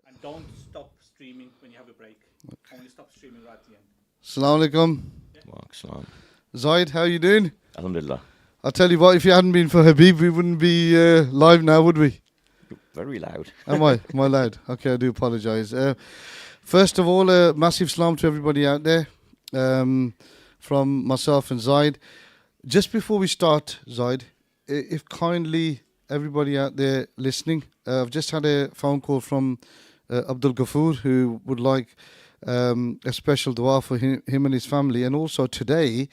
And don't stop streaming when you have a break. Only stop streaming right at the end. Assalamu alaikum. Mark Salam. Zaid, how you doing? Alhamdulillah. I'll tell you what, if you hadn't been for Habib, we wouldn't be live now, would we? Very loud. Am I? Am I loud? Okay, I do apologise. First of all, a massive salam to everybody out there from myself and Zaid. Just before we start, Zaid, if kindly everybody out there listening, I've just had a phone call from Abdul Ghafoor, who would like a special dua for him and his family. And also today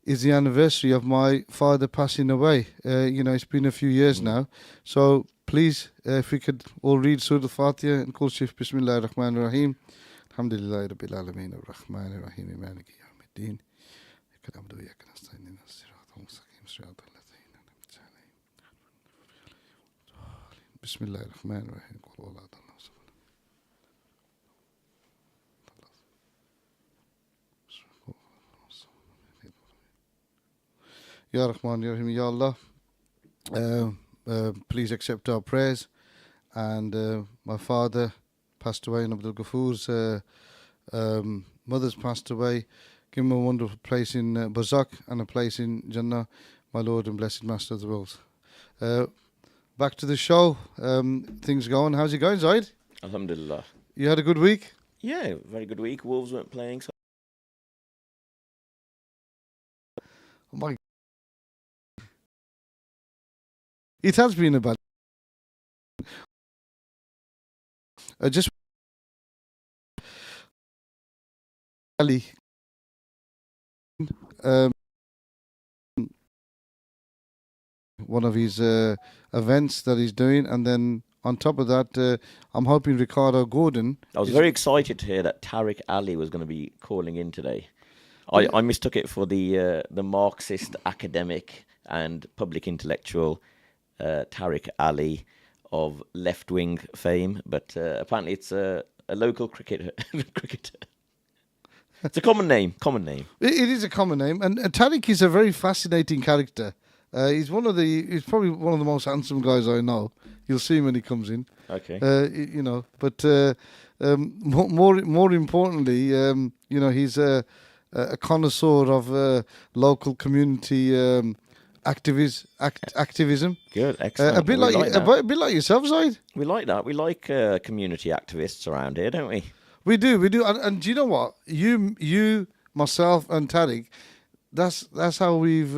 is the anniversary of my father passing away. It's been a few years now. So please, if we could all read Surah Al-Fatiha and call Shif Bismillah ar-Rahman ar-Rahim. Alhamdulillah Rabbil Alameen ar-Rahman ar-Rahim Maliki Yawmiddin. Bismillah ar-Rahman ar-Rahim. Ya Rahman, Ya Rahim, Ya Allah. Please accept our prayers. And my father passed away, and Abdul Ghafoor's mother's passed away. Give him a wonderful place in Barzakh and a place in Jannah, my Lord and blessed Master of the worlds. Back to the show. Things going. How's it going, Zaid? Alhamdulillah. You had a good week? Yeah, very good week. Wolves weren't playing. So Oh my! It has been a bad. Just Ali. One of his events that he's doing, and then on top of that, I'm hoping Ricardo Gordon. I was very excited to hear that Tariq Ali was going to be calling in today. I mistook it for the Marxist academic and public intellectual Tariq Ali of left-wing fame, but apparently it's a local cricketer. It's a common name. It is a common name, and Tariq is a very fascinating character. He's probably one of the most handsome guys I know. You'll see him when he comes in. Okay. But more importantly, he's a connoisseur of local community activism. Good, excellent. A bit like yourself, Zaid. We like that. We like community activists around here, don't we? We do, and do you know what? You, myself, and Tariq, that's how we've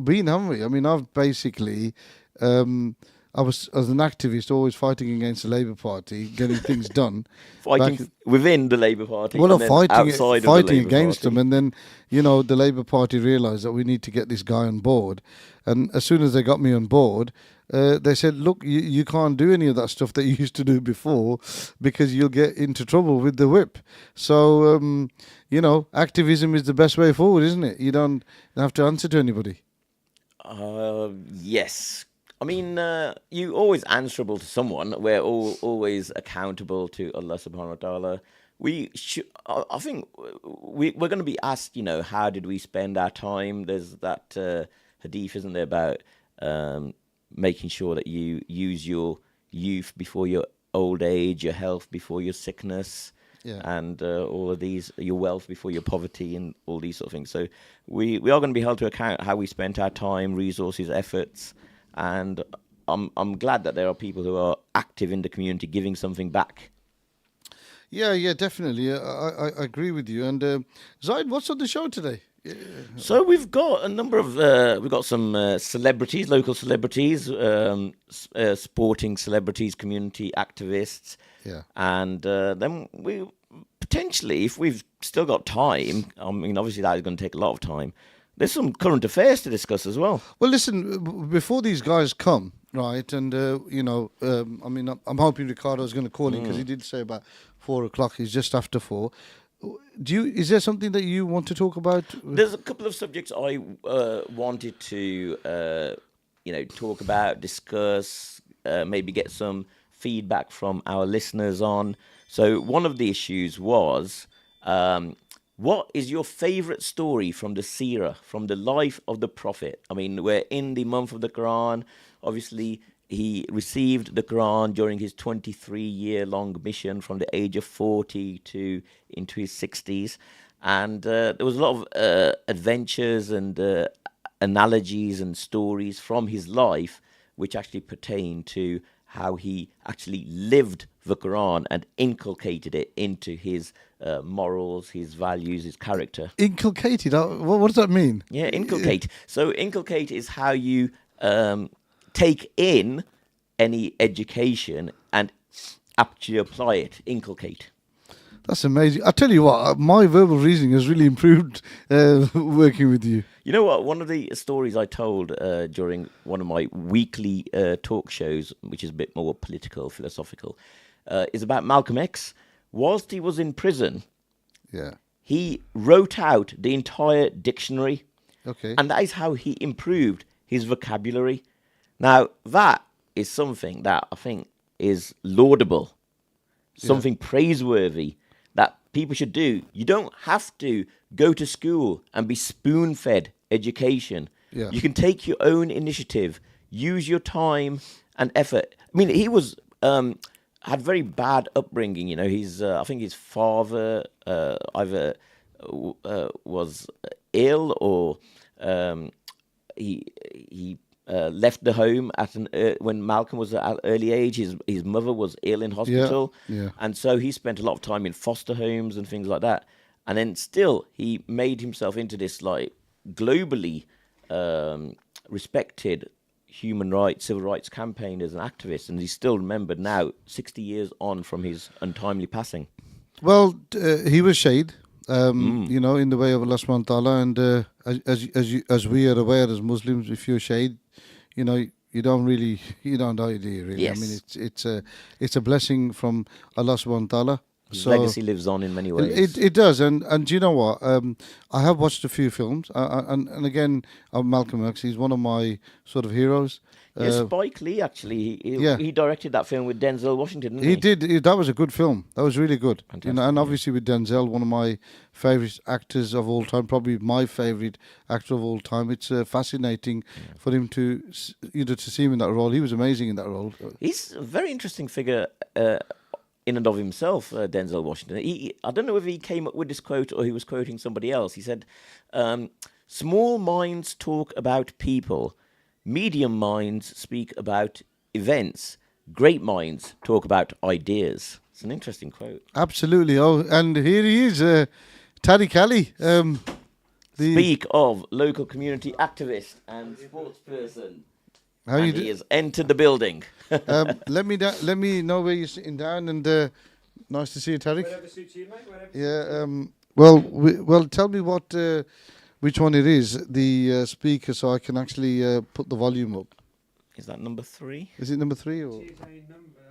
been, haven't we? I mean, I've basically, I was as an activist always fighting against the Labour Party, getting things done. Fighting within the Labour Party. Well, and fighting against them, and then the Labour Party realised that we need to get this guy on board, and as soon as they got me on board. They said, look, you can't do any of that stuff that you used to do before because you'll get into trouble with the whip. So, activism is the best way forward, isn't it? You don't have to answer to anybody. Yes. I mean, you're always answerable to someone. We're always accountable to Allah subhanahu wa ta'ala. I think we're going to be asked, how did we spend our time? There's that hadith, isn't there, about making sure that you use your youth before your old age, your health before your sickness, and all of these, your wealth before your poverty, and all these sort of things. So we are going to be held to account how we spent our time, resources, efforts, and I'm glad that there are people who are active in the community, giving something back. Yeah, definitely. I agree with you. And Zaid, what's on the show today? Yeah. So we've got a number of we've got some celebrities, local celebrities, sporting celebrities, community activists, and then we potentially, if we've still got time, I mean, obviously that is going to take a lot of time. There's some current affairs to discuss as well. Well, listen, before these guys come, right, and I mean, I'm hoping Ricardo's going to call in because he did say about 4 o'clock. He's just after 4. Is there something that you want to talk about? There's a couple of subjects I wanted to, talk about, discuss, maybe get some feedback from our listeners on. So one of the issues was, what is your favorite story from the seerah, from the life of the Prophet? I mean, we're in the month of the Quran. Obviously, he received the Quran during his 23-year-long mission from the age of 40 to into his 60s. And there was a lot of adventures and analogies and stories from his life which actually pertain to how he actually lived the Quran and inculcated it into his morals, his values, his character. Inculcated? What does that mean? Yeah, inculcate. So inculcate is how you take in any education and actually apply it. Inculcate. That's amazing. I tell you what, my verbal reasoning has really improved working with you. You know what? One of the stories I told during one of my weekly talk shows, which is a bit more political, philosophical, is about Malcolm X. Whilst he was in prison, he wrote out the entire dictionary. Okay. And that is how he improved his vocabulary. Now, that is something that I think is laudable, something praiseworthy that people should do. You don't have to go to school and be spoon-fed education. Yeah. You can take your own initiative, use your time and effort. I mean, he was had very bad upbringing. You know, I think his father either was ill or he left the home at when Malcolm was at an early age. His mother was ill in hospital, and so he spent a lot of time in foster homes and things like that. And then still, he made himself into this like globally respected human rights, civil rights campaigners and activists, and he's still remembered now, 60 years on from his untimely passing. Well, he was shahed, you know, in the way of Allah subhanahu wa ta'ala, and as we are aware as Muslims, if you're shahed, you know, you don't die, do you, really? Yes. I mean, it's a blessing from Allah subhanahu wa ta'ala. His legacy lives on in many ways. It does, and do you know what? I have watched a few films, and again, Malcolm X, he's one of my sort of heroes. Spike Lee, actually, he directed that film with Denzel Washington, didn't he? He did. That was a good film. That was really good. Fantastic, you know, and obviously with Denzel, one of my favourite actors of all time, probably my favourite actor of all time. It's fascinating for him to see him in that role. He was amazing in that role. He's a very interesting figure in and of himself, Denzel Washington. I don't know if he came up with this quote or he was quoting somebody else. He said, "Small minds talk about people. Medium minds speak about events. Great minds talk about ideas." It's an interesting quote. Absolutely. Oh, and here he is, Tariq Ali. Speak of local community activist and sports person. He has entered the building. Let me know where you're sitting down, and nice to see you, Tariq. Whatever suits you, mate. Whatever Well, tell me which one it is, the speaker, so I can actually put the volume up. Is that number 3? Is it number 3 or? It is a number.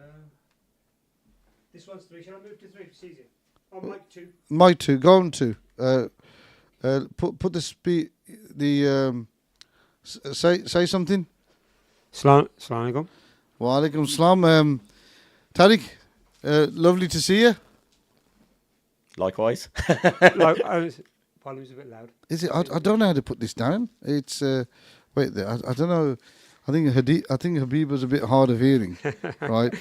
This one's 3. Shall I move to 3? It's easier. Oh, mic 2. Mic 2. Go on 2. Put say something. Assalamu alaikum. Wa alaikum salam. Tariq, lovely to see you. Likewise. Volume's a bit loud. Is it? I don't know how to put this down. It's wait there. I don't know. I think Habib was a bit hard of hearing, right?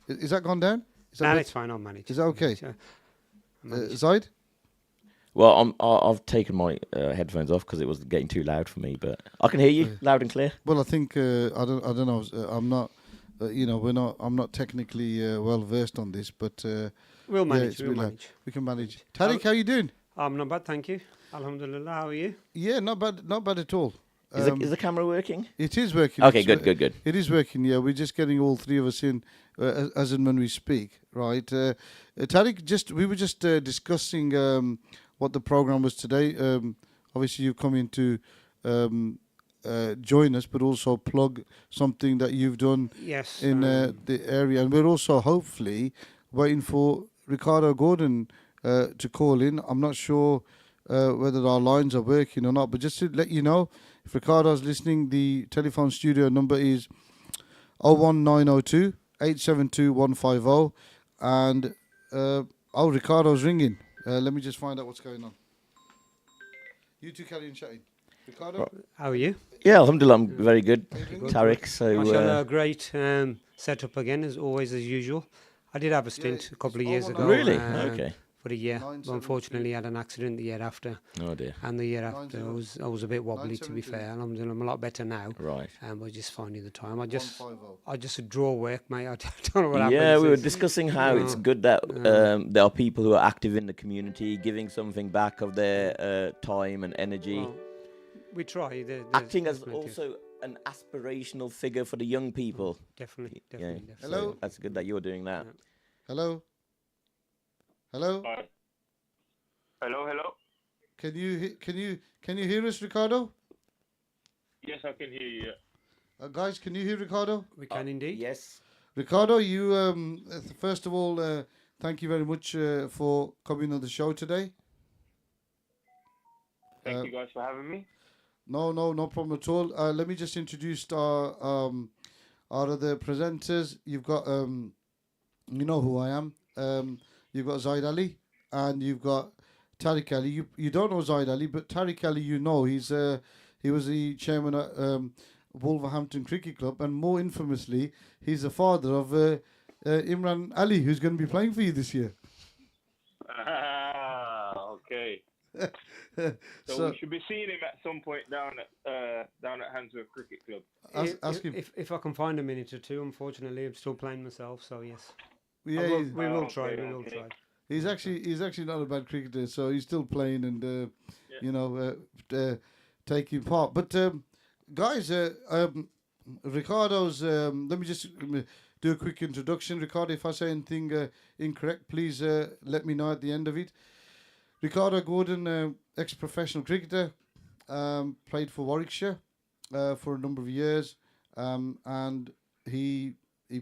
Is that gone down? It's fine. I'll manage. Is that okay? Zaid? Well, I've taken my headphones off because it was getting too loud for me, but I can hear you loud and clear. Well, I think I don't know. I'm not. I'm not technically well versed on this, but we'll manage. We can manage. Tariq, how you doing? I'm not bad, thank you. Alhamdulillah, how are you? Yeah, not bad at all. Is the camera working? It is working. Okay, good. It is working. Yeah, we're just getting all 3 of us in as and when we speak, right? Tariq, we were just discussing what the program was today. Obviously, you come in to join us, but also plug something that you've done in the area. And we're also hopefully waiting for Ricardo Gordon to call in. I'm not sure whether our lines are working or not, but just to let you know, if Ricardo's listening, the telephone studio number is 01902 872 150. And Ricardo's ringing. Let me just find out what's going on. You two carry on chatting. Ricardo? How are you? Yeah, alhamdulillah, I'm very good, Good. Tariq. So, Mashallah, great setup again, as always, as usual. I did have a stint a couple of years ago. really? Okay. For a year. But unfortunately, I had an accident the year after. Oh dear. And the year after, I was a bit wobbly, to be 972. fair. Alhamdulillah, I'm a lot better now. Right. But just finding the time. I just 150. draw work, mate. I don't know what happens. Yeah, we were It's- discussing how it's good that there are people who are active in the community, giving something back of their time and energy, well, we try. acting as there's plenty of- also an aspirational figure for the young people. Definitely. Yeah. Hello? So that's good that you're doing that. Yeah. Hello. Hello. Hi. Hello. Can you hear us, Ricardo? Yes, I can hear you. Guys, can you hear Ricardo? We can indeed. Yes. Ricardo, you first of all, thank you very much for coming on the show today. Thank you guys for having me. No problem at all. Let me just introduce our other presenters. You've got you know who I am. You've got Zaid Ali and you've got Tariq Ali. You don't know Zaid Ali, but Tariq Ali, you know, he was the chairman at Wolverhampton Cricket Club, and more infamously, he's the father of Imran Ali, who's going to be playing for you this year. Okay. So, So we should be seeing him at some point down at Handsworth Cricket Club. ask him. If I can find a minute or two, unfortunately, I'm still playing myself, so yes. Yeah, We will try. okay, We will okay. try. he's actually not a bad cricketer, so he's still playing and Yeah. you know taking part. But guys, Ricardo's. Let me just do a quick introduction. Ricardo, if I say anything incorrect, please let me know at the end of it. Ricardo Gordon, ex-professional cricketer, played for Warwickshire for a number of years, and he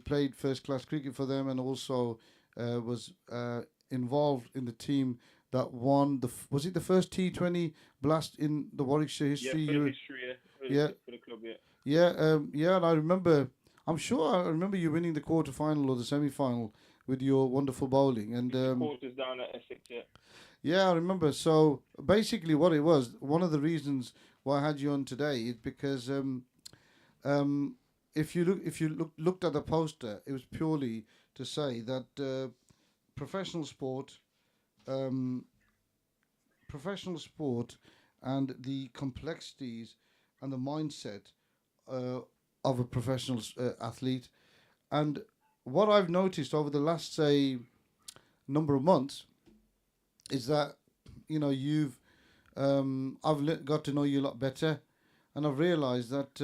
played first-class cricket for them, and also was involved in the team that won was it the first T20 blast in the Warwickshire history? Yeah, for the history, Yeah. For the club, yeah. Yeah, and I remember. I'm sure I remember you winning the quarter-final or the semi-final with your wonderful bowling, and Quarters down at Essex, yeah. yeah, I remember. So basically, what it was, one of the reasons why I had you on today is because if you looked at the poster, it was purely to say that professional sport, and the complexities and the mindset of a professional athlete, and what I've noticed over the last say number of months is that you've got to know you a lot better, and I've realised that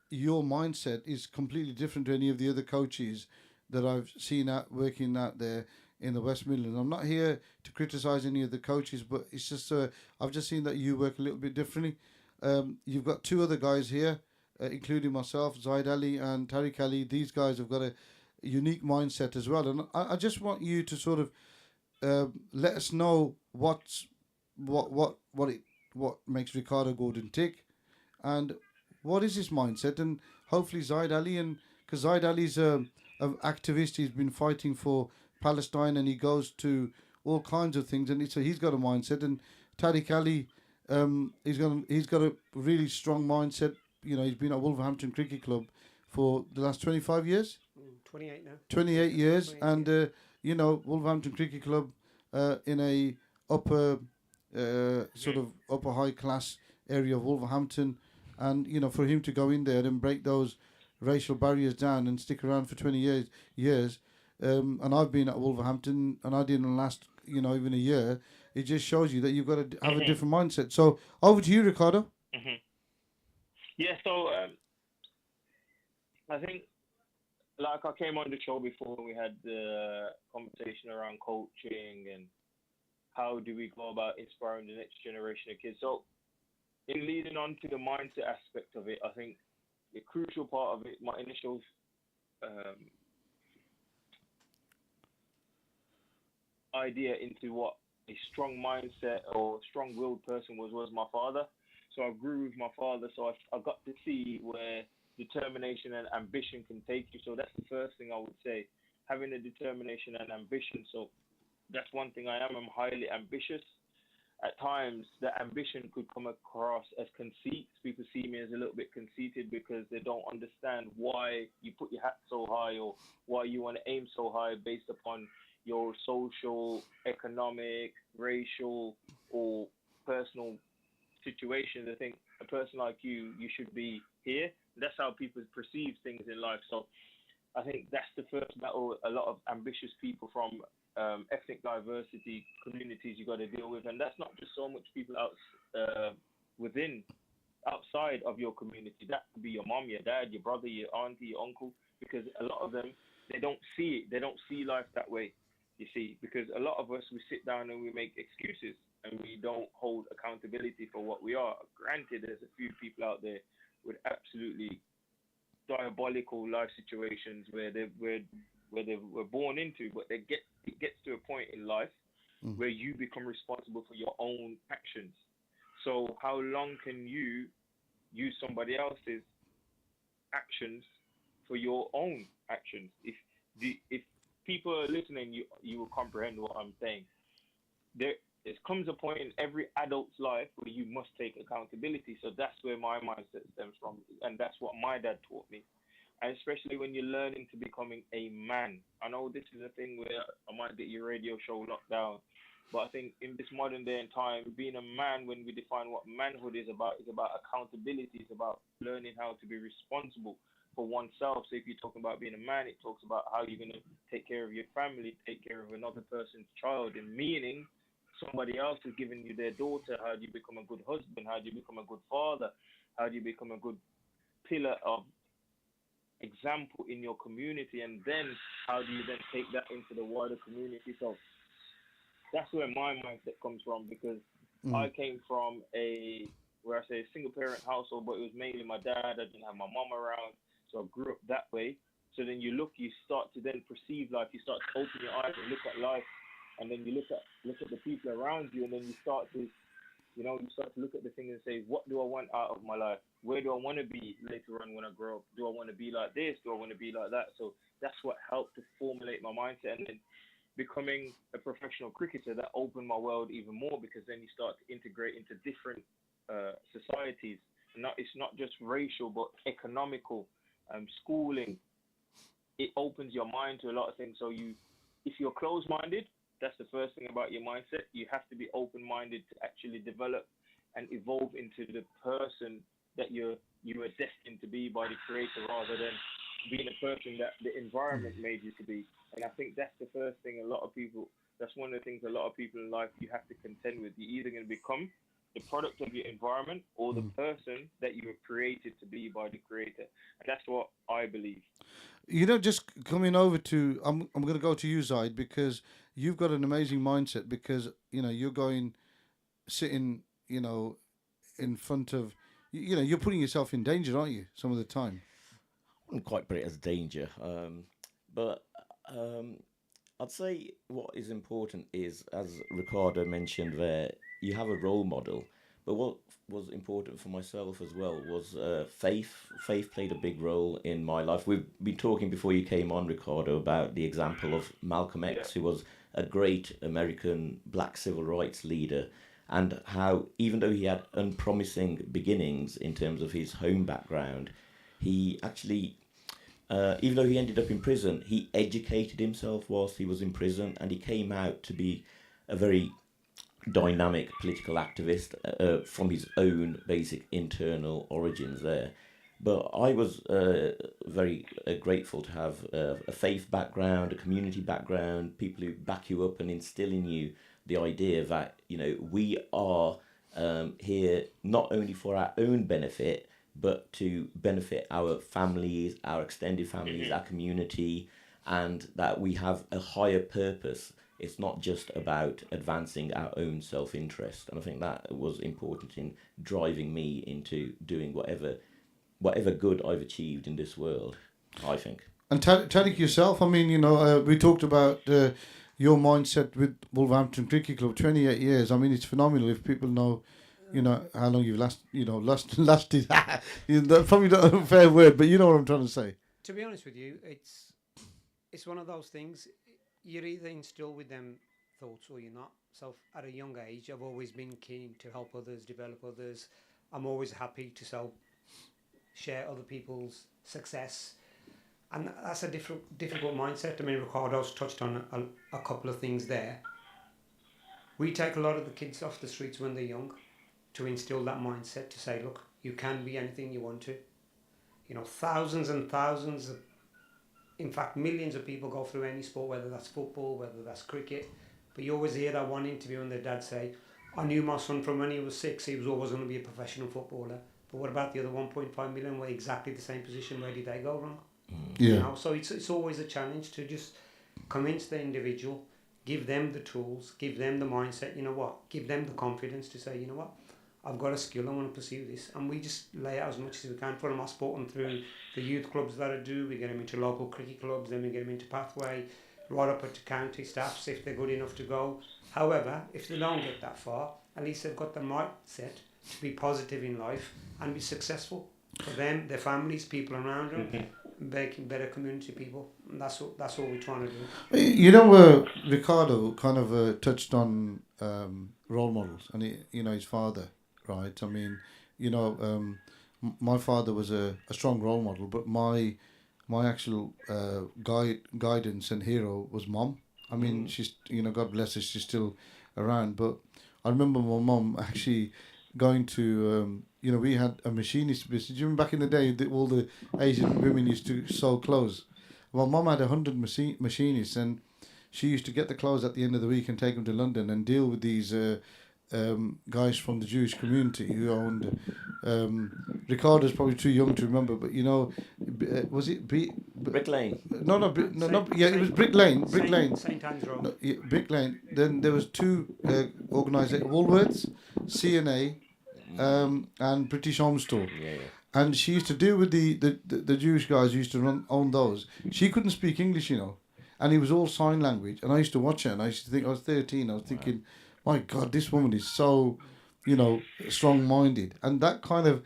your mindset is completely different to any of the other coaches that I've seen working out there in the West Midlands. I'm not here to criticise any of the coaches, but it's just I've just seen that you work a little bit differently. You've got two other guys here, including myself, Zaid Ali and Tariq Ali. These guys have got a unique mindset as well, and I just want you to sort of let us know what makes Ricardo Gordon tick, and what is his mindset, and hopefully Zaid Ali, and because Zaid Ali's an activist, he's been fighting for Palestine, and he goes to all kinds of things, and so he's got a mindset, and Tariq Ali, he's got a really strong mindset. He's been at Wolverhampton Cricket Club for the last 25 years. 28 now. 28 years, 28 and Wolverhampton Cricket Club in a upper sort of upper high class area of Wolverhampton, and for him to go in there and break those racial barriers down and stick around for 20 years, and I've been at Wolverhampton and I didn't last even a year. It just shows you that you've got to have a different mindset. So over to you, Ricardo. Mm-hmm. Yeah, so I think, like I came on the show before, we had the conversation around coaching and how do we go about inspiring the next generation of kids. So in leading on to the mindset aspect of it, I think the crucial part of it, my initial idea into what a strong mindset or strong-willed person was my father. So I grew with my father, so I got to see where determination and ambition can take you. So that's the first thing I would say, having a determination and ambition. So that's one thing I am. I'm highly ambitious. at times the ambition could come across as conceit. People see me as a little bit conceited because they don't understand why you put your hat so high or why you want to aim so high based upon your social, economic, racial, or personal situations. I think a person like you should be here. That's how people perceive things in life. So I think that's the first battle a lot of ambitious people from ethnic diversity communities you got to deal with, and that's not just so much people outside of your community. That could be your mom, your dad, your brother, your auntie, your uncle, because a lot of them, they don't see it. They don't see life that way, you see, because a lot of us, we sit down and we make excuses and we don't hold accountability for what we are. Granted, there's a few people out there with absolutely diabolical life situations where they were born into, but it gets to a point in life where you become responsible for your own actions. So how long can you use somebody else's actions for your own actions? If people are listening, you will comprehend what I'm saying. There comes a point in every adult's life where you must take accountability. So that's where my mindset stems from, and that's what my dad taught me. And especially when you're learning to becoming a man. I know this is a thing where I might get your radio show locked down, but I think in this modern day and time, being a man, when we define what manhood is about accountability. It's about learning how to be responsible for oneself. So if you're talking about being a man, it talks about how you're going to take care of your family, take care of another person's child, and meaning somebody else is giving you their daughter. How do you become a good husband? How do you become a good father? How do you become a good pillar of example in your community? And then how do you then take that into the wider community? So that's where my mindset comes from, because I came from a single parent household, but it was mainly my dad. I didn't have my mom around, so I grew up that way. So then you start to then perceive life. You start to open your eyes and look at life, and then you look at the people around you, and then you start to look at the thing and say, what do I want out of my life? Where do I want to be later on when I grow up? Do I want to be like this? Do I want to be like that? So that's what helped to formulate my mindset. And then becoming a professional cricketer, that opened my world even more, because then you start to integrate into different societies. It's not just racial, but economical, schooling. It opens your mind to a lot of things. So if you're closed-minded, that's the first thing about your mindset. You have to be open-minded to actually develop and evolve into the person that you are destined to be by the Creator, rather than being a person that the environment made you to be. And I think that's the first thing that's one of the things a lot of people in life you have to contend with. You're either going to become the product of your environment or the person that you were created to be by the Creator. And that's what I believe. Just coming over to, I'm going to go to you, Zaid, because you've got an amazing mindset, because, you're sitting, in front of, you're putting yourself in danger, aren't you, some of the time? I wouldn't quite put it as danger, but I'd say what is important is, as Ricardo mentioned there, you have a role model. But what was important for myself as well was faith. Faith played a big role in my life. We've been talking before you came on, Ricardo, about the example of Malcolm X, who was a great American black civil rights leader, and how, even though he had unpromising beginnings in terms of his home background, he actually, even though he ended up in prison, he educated himself whilst he was in prison, and he came out to be a very dynamic political activist from his own basic internal origins there. But I was very grateful to have a faith background, a community background, people who back you up and instill in you the idea that, we are here not only for our own benefit, but to benefit our families, our extended families, our community, and that we have a higher purpose. It's not just about advancing our own self-interest. And I think that was important in driving me into doing whatever good I've achieved in this world, I think. And Tariq, yourself, we talked about your mindset with Wolverhampton Cricket Club, 28 years. It's phenomenal if people know, how long you've lasted. That's probably not a fair word, but you know what I'm trying to say. To be honest with you, it's one of those things. You're either instilled with them thoughts or you're not. myself at a young age, I've always been keen to help others, develop others. I'm always happy to share other people's success, and that's a difficult mindset. I mean, Ricardo's touched on a couple of things there. We take a lot of the kids off the streets when they're young to instill that mindset to say, look, you can be anything you want to. You know, thousands and thousands of, in fact, millions of people go through any sport, whether that's football, whether that's cricket. But you always hear that one interview and their dad say, I knew my son from when he was 6, he was always going to be a professional footballer. But what about the other 1.5 million were exactly the same position? Where did they go wrong? Yeah. You know, so it's always a challenge to just convince the individual, give them the tools, give them the mindset, you know what, give them the confidence to say, you know what, I've got a skill, I want to pursue this. And we just lay out as much as we can for them. I support them through the youth clubs that I do. We get them into local cricket clubs, then we get them into Pathway, right up to county staffs if they're good enough to go. However, if they don't get that far, at least they've got the mindset to be positive in life and be successful for them, their families, people around them, making better community people. And that's what we're trying to do. You know, Ricardo kind of touched on role models, and his father, right? I mean, my father was a strong role model, but my actual guidance and hero was Mom. I mean, she's, God bless her, she's still around. But I remember my mom actually going to, we had a machinist business. Do you remember back in the day that all the Asian women used to sew clothes? Well, Mom had 100 machinists, and she used to get the clothes at the end of the week and take them to London and deal with these guys from the Jewish community who owned. Ricardo's probably too young to remember, but was it Brick Lane? No, yeah, it was Brick Lane. St. Anne's Road. No, yeah, Brick Lane. Then there was two organisations: Woolworths, CNA, and British Home Store. Yeah. And she used to deal with the Jewish guys who used to own those. She couldn't speak English, and it was all sign language. And I used to watch her, and I used to think, I was 13, I was thinking, my God, this woman is so, strong-minded. And that kind of,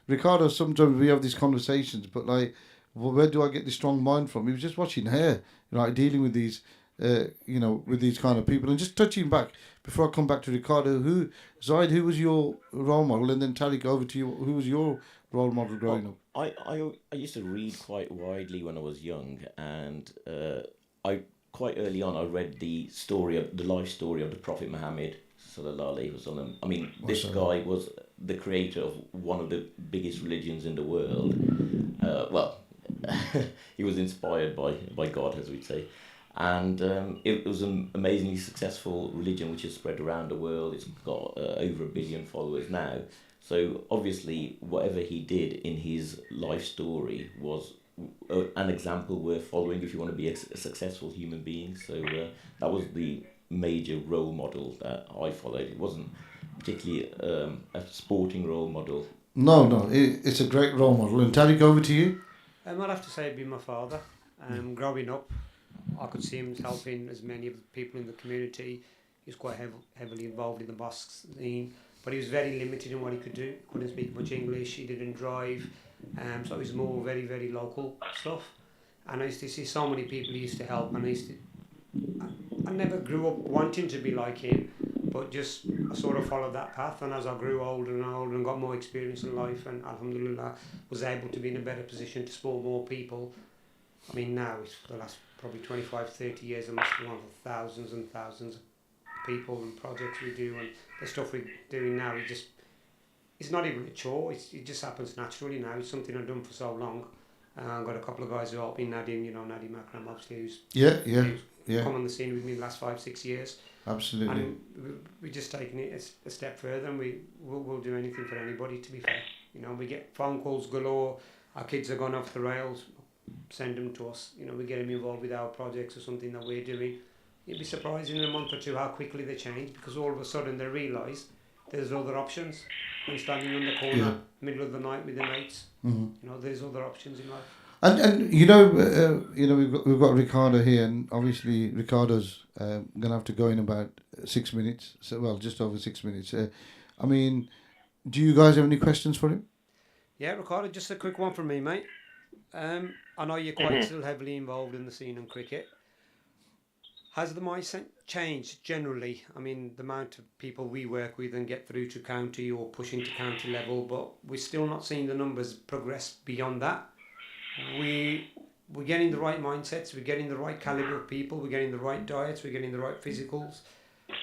Ricardo, sometimes we have these conversations, but like, well, where do I get this strong mind from? He was just watching her, dealing with these, with these kind of people. And just touching back, before I come back to Ricardo, Zsqyared, who was your role model? And then Tariq, over to you, who was your role model growing up? I used to read quite widely when I was young, and quite early on I read the life story of the Prophet Muhammad sallallahu alaihi wasallam. I mean, this guy was the creator of one of the biggest religions in the world. He was inspired by God, as we'd say. And it was an amazingly successful religion which has spread around the world. It's got over 1 billion followers now. So obviously, whatever he did in his life story was an example worth following if you want to be a successful human being. So that was the major role model that I followed. It wasn't particularly a sporting role model. No, it's a great role model. And Tariq, over to you. I'd have to say it'd be my father. Growing up, I could see him helping as many of the people in the community. He was quite heavily involved in the mosque scene, but he was very limited in what he could do. Couldn't speak much English, he didn't drive, so it was more very, very local stuff. And I used to see so many people he used to help, and I never grew up wanting to be like him, but just I sort of followed that path. And as I grew older and older and got more experience in life, and alhamdulillah was able to be in a better position to support more people. I mean, now it's for the last probably 25, 30 years, I must have gone for thousands and thousands of people and projects we do, and the stuff we're doing now, it's not even a chore, it just happens naturally now. It's something I've done for so long. I've got a couple of guys who help me, Nadim, Nadim Akram, obviously, who's come on the scene with me the last 5-6 years. Absolutely. And we're just taking it a step further, and we'll do anything for anybody, to be fair. We get phone calls galore, our kids are gone off the rails, send them to us. We get them involved with our projects or something that we're doing. You'd be surprised in a month or two how quickly they change, because all of a sudden they realise there's other options than standing on the corner middle of the night with their mates. Mm-hmm. There's other options in life. And we've got Ricardo here, and obviously Ricardo's gonna have to go in about 6 minutes. So just over 6 minutes. I mean, do you guys have any questions for him? Yeah, Ricardo, just a quick one from me, mate. I know you're quite still heavily involved in the scene and cricket. Has the mindset changed generally? I mean, the amount of people we work with and get through to county or push into county level, but we're still not seeing the numbers progress beyond that. We're getting the right mindsets, we're getting the right caliber of people, we're getting the right diets, we're getting the right physicals,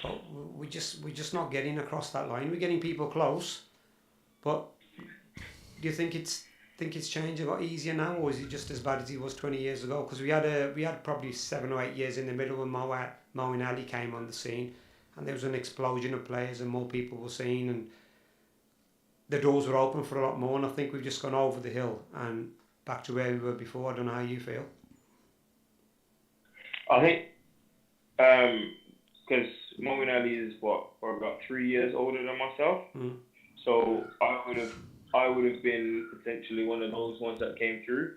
but we're just not getting across that line. We're getting people close, but do you think it's changed, a lot easier now, or is it just as bad as it was 20 years ago? Because we had probably 7 or 8 years in the middle when Mo and Ali came on the scene, and there was an explosion of players and more people were seen, and the doors were open for a lot more. And I think we've just gone over the hill and back to where we were before. I don't know how you feel. I think because Mo and Ali is for about 3 years older than myself, so I would have been potentially one of those ones that came through.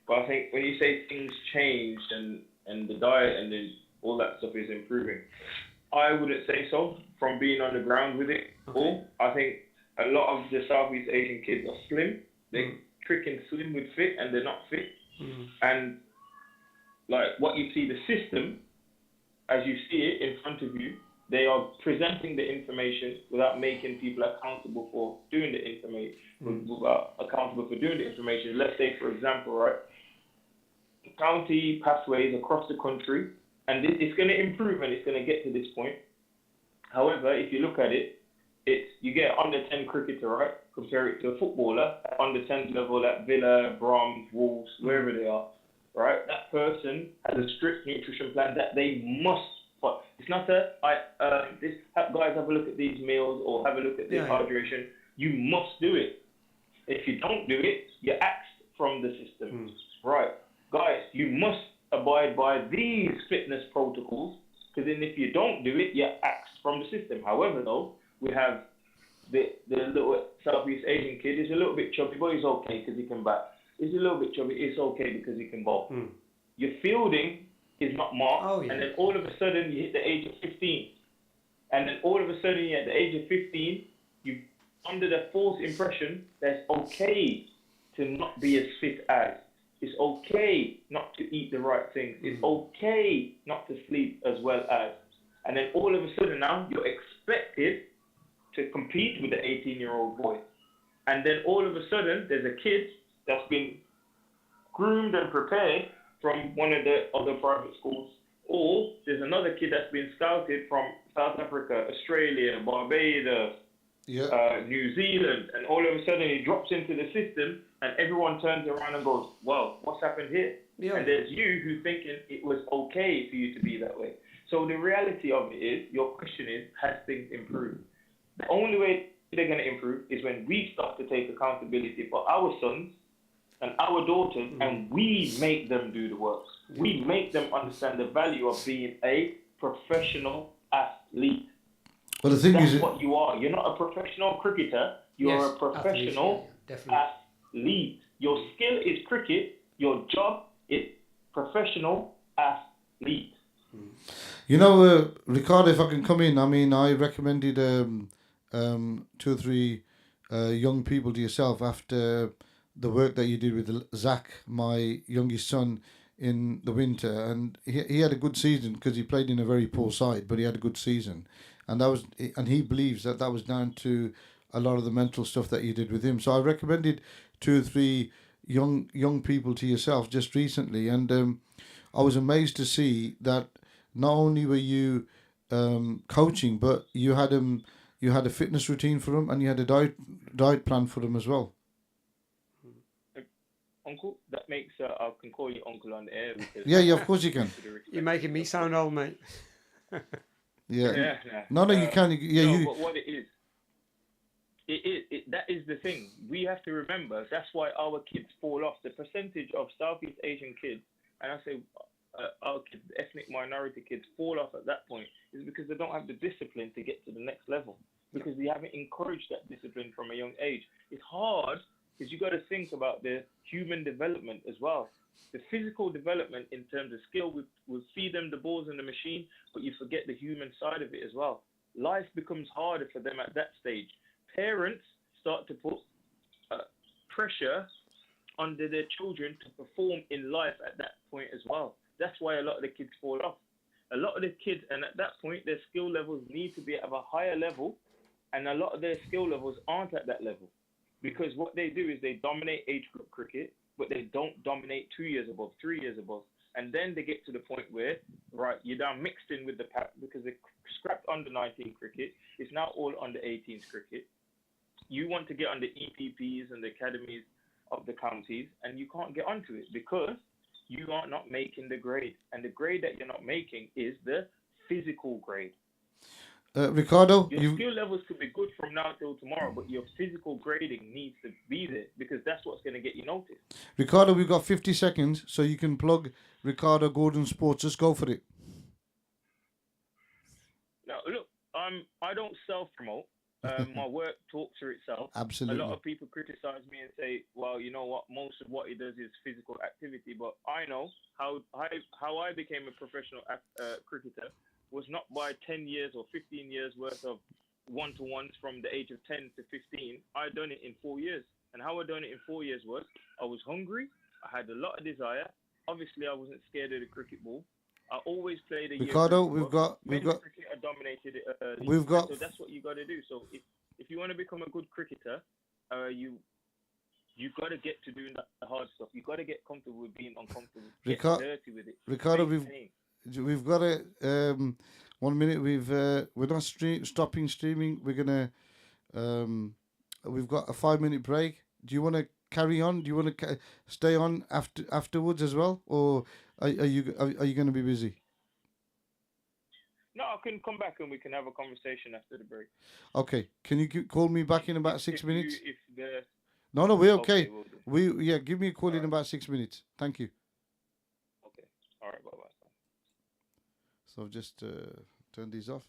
But I think when you say things changed and the diet and all that stuff is improving, I wouldn't say so from being on the ground with it. Okay. I think a lot of the Southeast Asian kids are slim. They're freaking slim with fit, and they're not fit. And like what you see, the system, as you see it in front of you, they are presenting the information without making people accountable for doing the information. Accountable for doing the information. Let's say, for example, right, county pathways across the country, and it's going to improve and it's going to get to this point. However, if you look at it, you get under 10 cricketer, right? Compare it to a footballer at under 10 level at Villa, Brahms, Wolves, wherever they are, right? That person has a strict nutrition plan that they must. But it's not guys, have a look at these meals or have a look at this hydration. You must do it. If you don't do it, you're axed from the system. Right. Guys, you must abide by these fitness protocols, because then if you don't do it, you're axed from the system. However, though, we have the little Southeast Asian kid is a little bit chubby, but he's okay because he can bat. He's a little bit chubby, it's okay because he can bowl. Your fielding is not marked, and then all of a sudden you hit the age of 15. And then all of a sudden at the age of 15, you under the false impression that it's okay to not be as fit as. It's okay not to eat the right things. It's okay not to sleep as well as. And then all of a sudden now you're expected to compete with the 18-year-old boy. And then all of a sudden there's a kid that's been groomed and prepared from one of the other private schools, or there's another kid that's been scouted from South Africa, Australia, Barbados, New Zealand, and all of a sudden he drops into the system and everyone turns around and goes, well, what's happened here? And there's you who's thinking it was okay for you to be that way. So the reality of it is, your question is, has things improved? The only way they're going to improve is when we start to take accountability for our sons and our daughters, and we make them do the work. We make them understand the value of being a professional athlete. Well, the thing That's is, what you are. You're not a professional cricketer. You're a professional athlete. Your skill is cricket. Your job is professional athlete. You know, Ricardo, if I can come in, I mean, I recommended 2 or 3 young people to yourself after the work that you did with Zach, my youngest son, in the winter, and he had a good season because he played in a very poor side, but he had a good season, and he believes that was down to a lot of the mental stuff that you did with him. So I recommended 2 or 3 young people to yourself just recently, and I was amazed to see that not only were you coaching, but you had a fitness routine for them, and you had a diet plan for them as well. Uncle, that makes I can call you uncle on the air. Because yeah, of course you can. You're making me sound old, mate. Yeah. No, you can. But what it is, that is the thing. We have to remember that's why our kids fall off. The percentage of Southeast Asian kids, and I say our kids, ethnic minority kids, fall off at that point is because they don't have the discipline to get to the next level, because we haven't encouraged that discipline from a young age. It's hard because you got to think about the human development as well. The physical development in terms of skill, we feed them the balls in the machine, but you forget the human side of it as well. Life becomes harder for them at that stage. Parents start to put pressure under their children to perform in life at that point as well. That's why a lot of the kids fall off. A lot of the kids, and at that point, their skill levels need to be at a higher level, and a lot of their skill levels aren't at that level because what they do is they dominate age group cricket, but they don't dominate 2 years above, 3 years above. And then they get to the point where, right, you're now mixed in with the pack because they scrapped under 19 cricket. It's now all under 18s cricket. You want to get on the EPPs and the academies of the counties, and you can't get onto it because you are not making the grade. And the grade that you're not making is the physical grade. Ricardo, Your skill levels could be good from now till tomorrow, but your physical grading needs to be there because that's what's going to get you noticed. Ricardo, we've got 50 seconds, so you can plug Ricardo Gordon Sports. Just go for it. Now, look, I don't self-promote. My work talks for itself. Absolutely. A lot of people criticize me and say, well, you know what, most of what he does is physical activity. But I know how I became a professional cricketer was not by 10 years or 15 years worth of one-to-ones from the age of 10 to 15. I done it in 4 years. And how I done it in 4 years was I was hungry. I had a lot of desire. Obviously, I wasn't scared of the cricket ball. I always played a Ricardo, year. we've got cricket are dominated it early. We've got so that's what you got to do. So if you want to become a good cricketer, you've got to get to doing the hard stuff. You've got to get comfortable with being uncomfortable. Get dirty with it. Ricardo, we've got a 1 minute. We're not stopping streaming. We're gonna we've got a 5 minute break. Do you want to carry on? Do you want to stay on afterwards as well, or are you going to be busy? No, I can come back and we can have a conversation after the break. Okay. Can you call me back in about 6 minutes? No, we're okay. We'll do. Give me a call in about 6 minutes. Thank you. Okay. All right. Bye-bye. So just turn these off.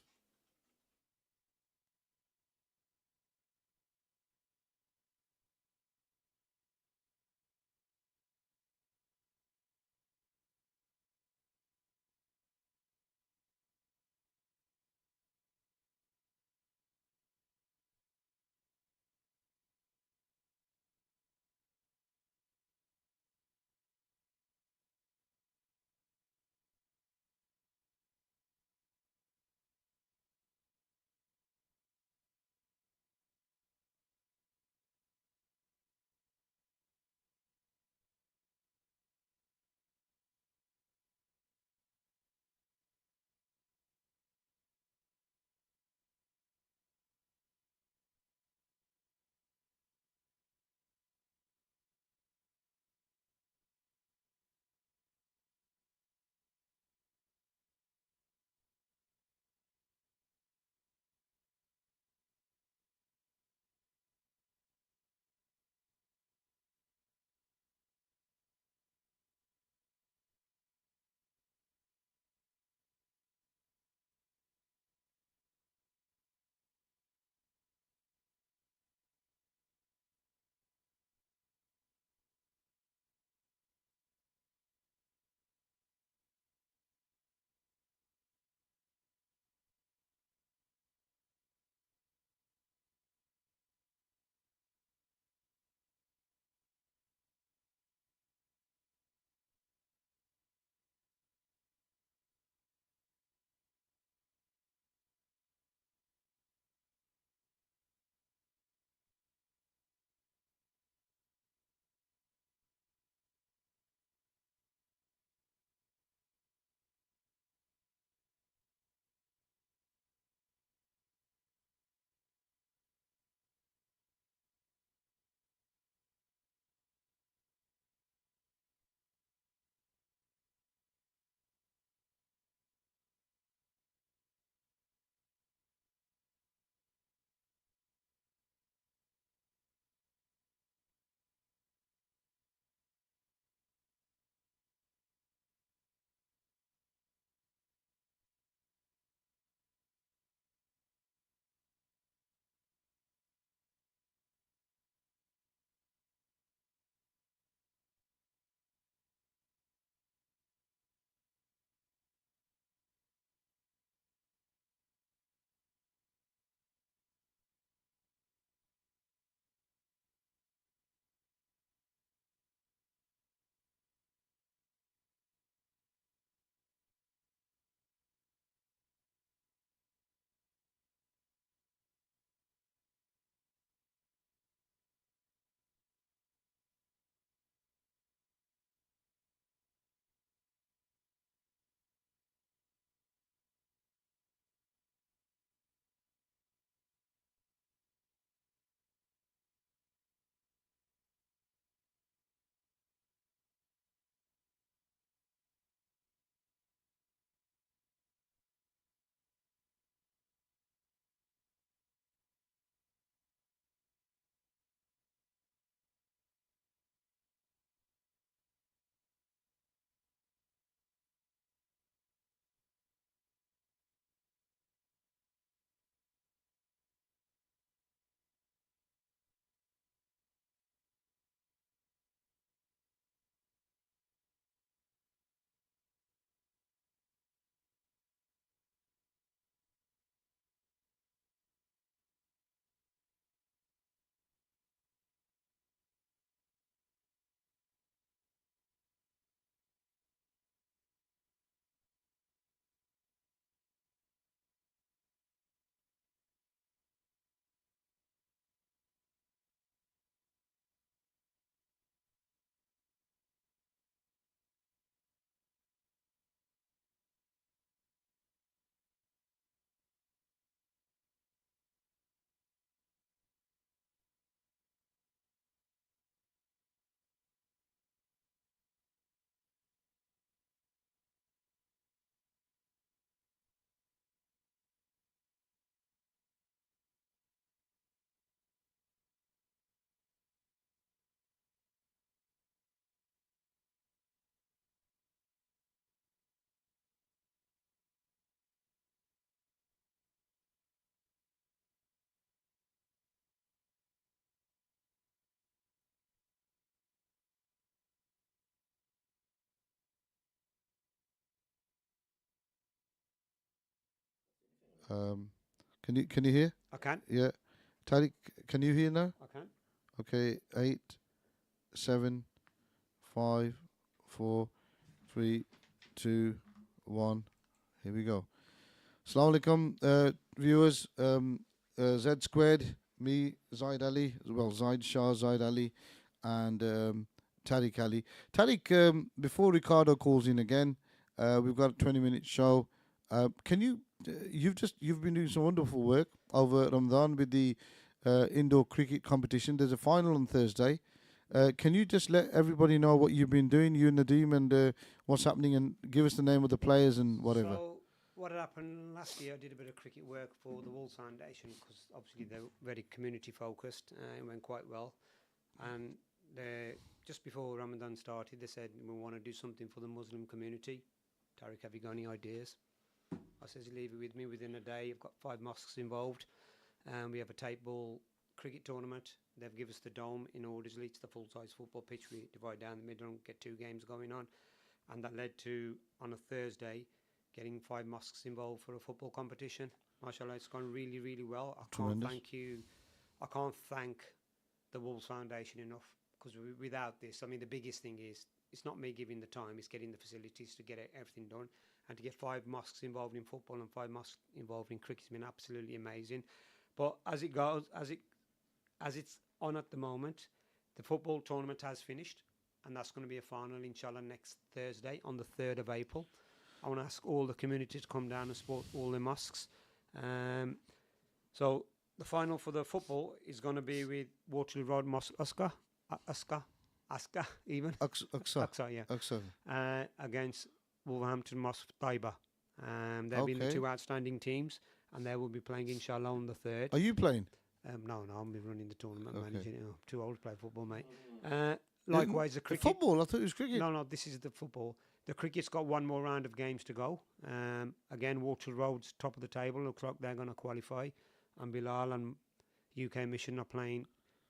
Can you hear? I can. Yeah. Tariq, can you hear now? I can. Okay. 8, 7, 5, 4, 3, 2, 1. Here we go. Assalamu alaikum, viewers. Zsqyared, me, Zaid Ali, well, Zaid Shah, Zaid Ali, and Tariq Ali. Tariq, before Ricardo calls in again, we've got a 20-minute show. Can you? You've been doing some wonderful work over Ramadan with the indoor cricket competition. There's a final on Thursday. Can you just let everybody know what you've been doing, you and Nadeem, and what's happening, and give us the name of the players and whatever? So what happened last year, I did a bit of cricket work for the Wolves Foundation because obviously they're very community focused. It went quite well. And just before Ramadan started, they said, we want to do something for the Muslim community. Tariq, have you got any ideas? I says, leave it with me. Within a day, I've got 5 mosques involved. We have a tape ball cricket tournament. They've given us the dome in Aldersley. It's the full-size football pitch. We divide down the middle and get 2 games going on. And that led to, on a Thursday, getting 5 mosques involved for a football competition. MashaAllah, it's gone really, really well. I can't thank the Wolves Foundation enough, because without this, I mean, the biggest thing is, it's not me giving the time, it's getting the facilities to get everything done. And to get 5 mosques involved in football and 5 mosques involved in cricket has been absolutely amazing. But as it goes, as it's on at the moment, the football tournament has finished, and that's going to be a final, inshallah, next Thursday on the 3rd of April. I want to ask all the community to come down and support all the mosques. So the final for the football is going to be with Waterloo Road Mosque Aqsa, even. Aqsa, yeah. Aqsa. Against Wolverhampton Mosque Taiba. They've been the 2 outstanding teams, and they will be playing, inshallah, on the 3rd. Are you playing? No, I'll be running the tournament, Okay. managing it. I'm too old to play football, mate. Likewise, the cricket. Football? I thought it was cricket. No, this is the football. The cricket's got 1 more round of games to go. Again, Waterloo Road's top of the table. Looks like they're going to qualify. And Bilal and UK Mission are playing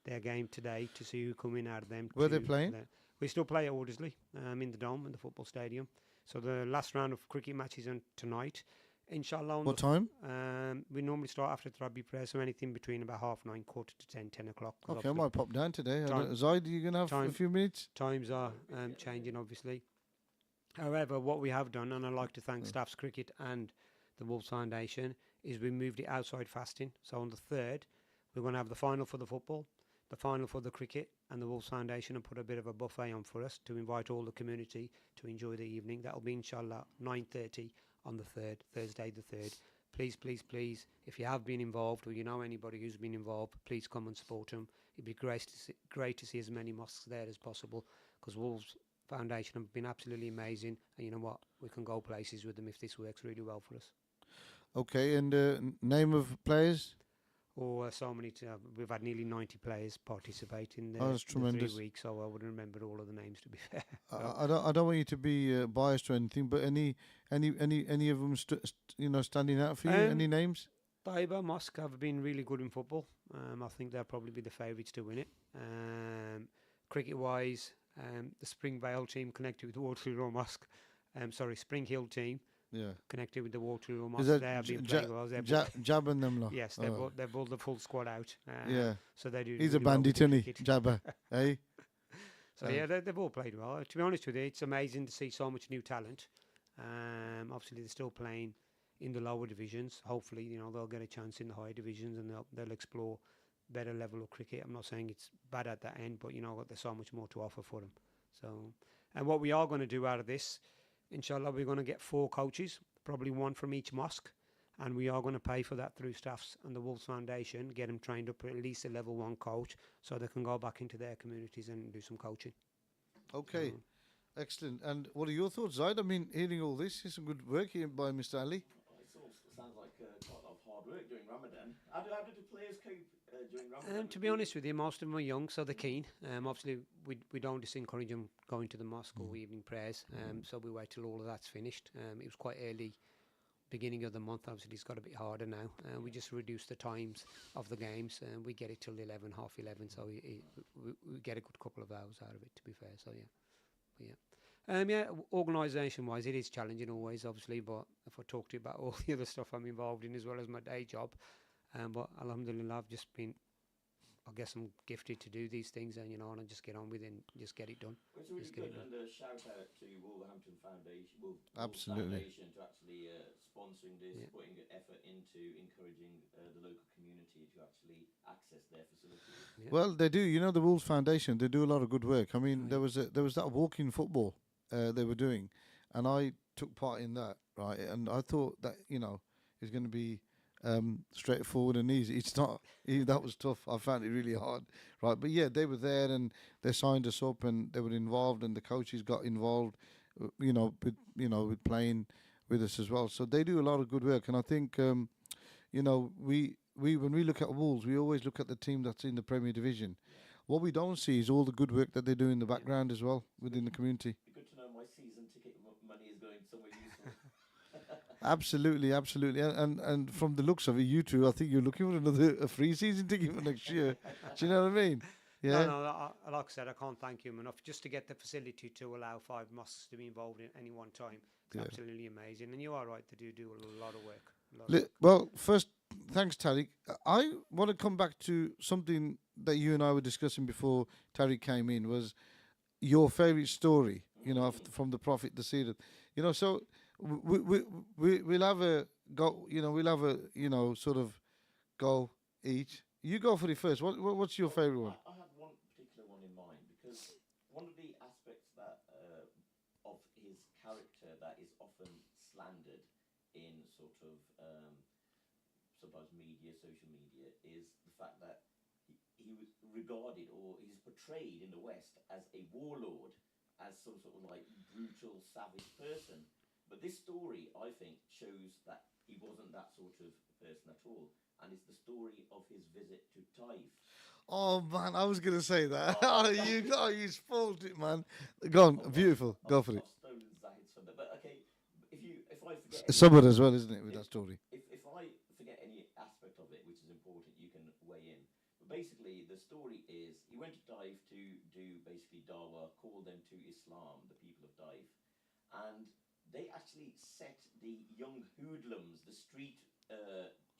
their game today to see who come in out of them. Where are they playing? We still play at Aldersley, in the Dome, in the football stadium. So the last round of cricket matches on tonight. Inshallah. What time? We normally start after Tarabi prayer, so anything between about 9:30, 9:45, 10 o'clock. Okay, I might pop down today. Zaid, are you going to have a few minutes? Times are changing, obviously. However, what we have done, and I'd like to thank Staffs Cricket and the Wolves Foundation, is we moved it outside fasting. So on the 3rd, we're going to have the final for the football, the final for the cricket, and the Wolves Foundation, and put a bit of a buffet on for us to invite all the community to enjoy the evening. That'll be, inshallah, 9:30 on the 3rd, Thursday the 3rd. Please, please, please, if you have been involved or you know anybody who's been involved, please come and support them. It'd be great to see as many mosques there as possible, because Wolves Foundation have been absolutely amazing, and you know what, we can go places with them if this works really well for us. Okay, and name of players? So many. We've had nearly 90 players participate in the, that's tremendous. 3 weeks, so I wouldn't remember all of the names, to be fair. I don't want you to be biased or anything, but any of them standing out for you? Any names? Taiba Mosque have been really good in football. I think they'll probably be the favourites to win it. Cricket-wise, the Springvale team connected with the Waterloo Mosque. Spring Hill team. Yeah. Connected with the Waterloo Mosque. They have been playing well. Jabbing them, lot. Yes, they've brought the full squad out. Yeah. So they do. He's really a bandit, well isn't he? Jabba, eh? So yeah, they've all played well. To be honest with you, it's amazing to see so much new talent. Obviously, they're still playing in the lower divisions. Hopefully, they'll get a chance in the higher divisions, and they'll explore better level of cricket. I'm not saying it's bad at that end, but there's so much more to offer for them. So, and what we are going to do out of this, inshallah, we're going to get 4 coaches, probably 1 from each mosque, and we are going to pay for that through Staffs and the Wolves Foundation, get them trained up at least a level 1 coach, so they can go back into their communities and do some coaching. Okay, excellent. And what are your thoughts, Zaid? I mean, hearing all this is some good work here by Mr. Ali. It sounds like quite a lot of hard work during Ramadan. How do the players cope during Ramadan? To be honest with you, most of them are young, so they're keen. Obviously, we don't discourage them going to the mosque or evening prayers, so we wait till all of that's finished. It was quite early, beginning of the month. Obviously, it's got a bit harder now. We just reduced the times of the games, and we get it till 11, half 11, so we get a good couple of hours out of it, to be fair. So yeah, Yeah, organisation-wise, it is challenging always, obviously. But if I talk to you about all the other stuff I'm involved in as well as my day job, but alhamdulillah, I've just been, I guess I'm gifted to do these things, and and just get on with it and just get it done. It's really Just get it good, done. and a shout out to Wolverhampton Foundation, Wolves Absolutely. Foundation, to actually sponsoring this, Yeah. putting effort into encouraging the local community to actually access their facilities. Yeah. Well, they do. You know, the Wolves Foundation, they do a lot of good work. I mean, Oh, there yeah. was that walking football they were doing, and I took part in that, right? And I thought that it's going to be straightforward and easy. It's not. That was tough. I found it really hard, right? But yeah, they were there and they signed us up and they were involved, and the coaches got involved, with playing with us as well. So they do a lot of good work, and I think we when we look at Wolves, we always look at the team that's in the Premier Division. What we don't see is all the good work that they do in the background as well within the community. Be good to know my season ticket money is going somewhere useful. Absolutely, absolutely, and from the looks of it, you two, I think you're looking for a free season ticket for next year. Do you know what I mean? Yeah. No, like I said, I can't thank you enough. Just to get the facility to allow 5 mosques to be involved in any one time, it's Yeah. absolutely amazing. And you are right, they do a lot of work. Well, first, thanks, Tariq. I want to come back to something that you and I were discussing before Tariq came in, was your favorite story, from the Prophet, the Seerah. So we'll have a go, we'll have a, sort of go each. You go for it first. What's your favorite one? I had one particular one in mind because one of the aspects that of his character that is often slandered in sort of sometimes media, social media, is the fact that he was regarded, or he's portrayed in the West, as a warlord, as some sort of like brutal, savage person. But this story, I think, shows that he wasn't that sort of person at all. And it's the story of his visit to Taif. Oh man, I was gonna say that. You spoiled it, man. Go on, beautiful. Go for it. I've stolen Zahid's thunder. But okay, if I forget It's summer as well, isn't it, with that story? if I forget any aspect of it, which is important, you can weigh in. But basically, the story is he went to Taif to do basically Dawa, call them to Islam, the people of Taif, and they actually set the young hoodlums, the street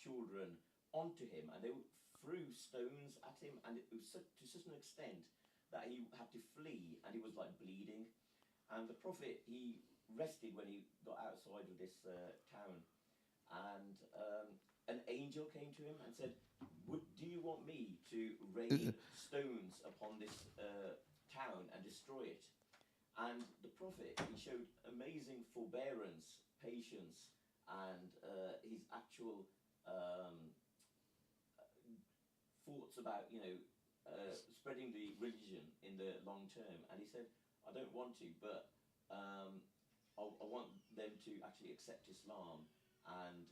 children, onto him, and they threw stones at him, and it was to such an extent that he had to flee, and he was like bleeding. And the Prophet, he rested when he got outside of this town, and an angel came to him and said, do you want me to rain stones upon this town and destroy it? And the Prophet, he showed amazing forbearance, patience, and his actual thoughts about, spreading the religion in the long term. And he said, I don't want to, but I want them to actually accept Islam and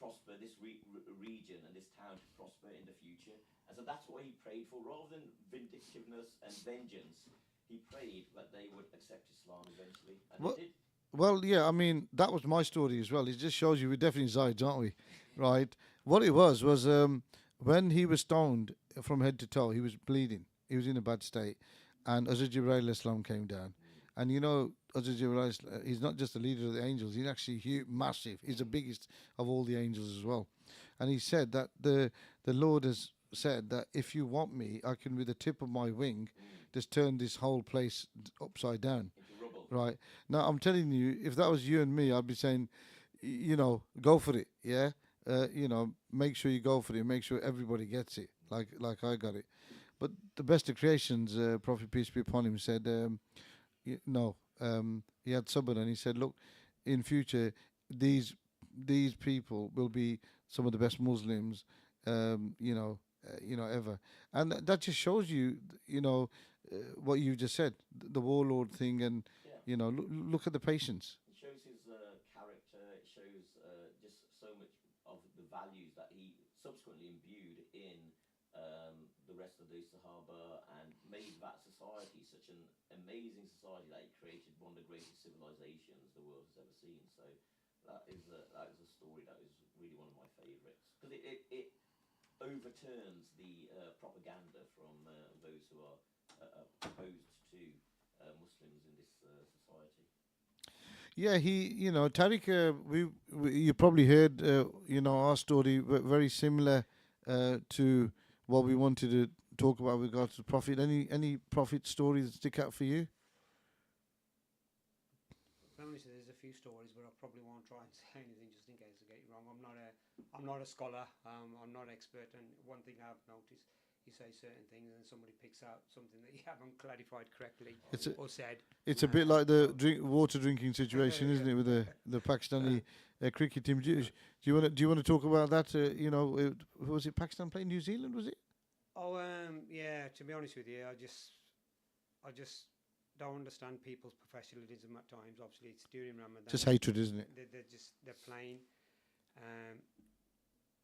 prosper this region and this town to prosper in the future. And so that's what he prayed for. Rather than vindictiveness and vengeance, he prayed that they would accept Islam eventually. And they did. Well, yeah, I mean, that was my story as well. It just shows you we're definitely Zayed, aren't we? Right? What it was when he was stoned from head to toe, he was bleeding. He was in a bad state. And Hazrat Jibreel Islam came down. And Hazrat Jibreel, he's not just the leader of the angels, he's actually huge, massive. He's the biggest of all the angels as well. And he said that the Lord has said that if you want me, I can, with the tip of my wing, just turn this whole place upside down. Right. Now, I'm telling you, if that was you and me, I'd be saying, go for it, yeah? Make sure you go for it, make sure everybody gets it, like I got it. But the best of creations, Prophet, peace be upon him, said, he had sabr, and he said, look, in future, these people will be some of the best Muslims, ever. And that just shows you, what you just said, the warlord thing, and, look at the patience. It shows his character, it shows just so much of the values that he subsequently imbued in the rest of the Sahaba, and made that society such an amazing society that he created, one of the greatest civilizations the world has ever seen. So that is a story that is really one of my favourites, because it overturns the propaganda from those who are opposed to Muslims in this society. Yeah, Tariq, you probably heard, our story, very similar to what we wanted to talk about with regards to Prophet. Any Prophet stories that stick out for you? Honestly, there's a few stories, but I probably won't try and say anything just in case I get it wrong. I'm not a scholar. I'm not expert, and one thing I've noticed, you say certain things, and then somebody picks out something that you haven't clarified correctly or said. It's a bit like the water drinking situation, isn't it, with the Pakistani cricket team? Do you want to talk about that? Was it Pakistan playing New Zealand? Was it? Oh, yeah. To be honest with you, I just don't understand people's professionalism at times. Obviously, it's during Ramadan. Just hatred, isn't it? They're playing.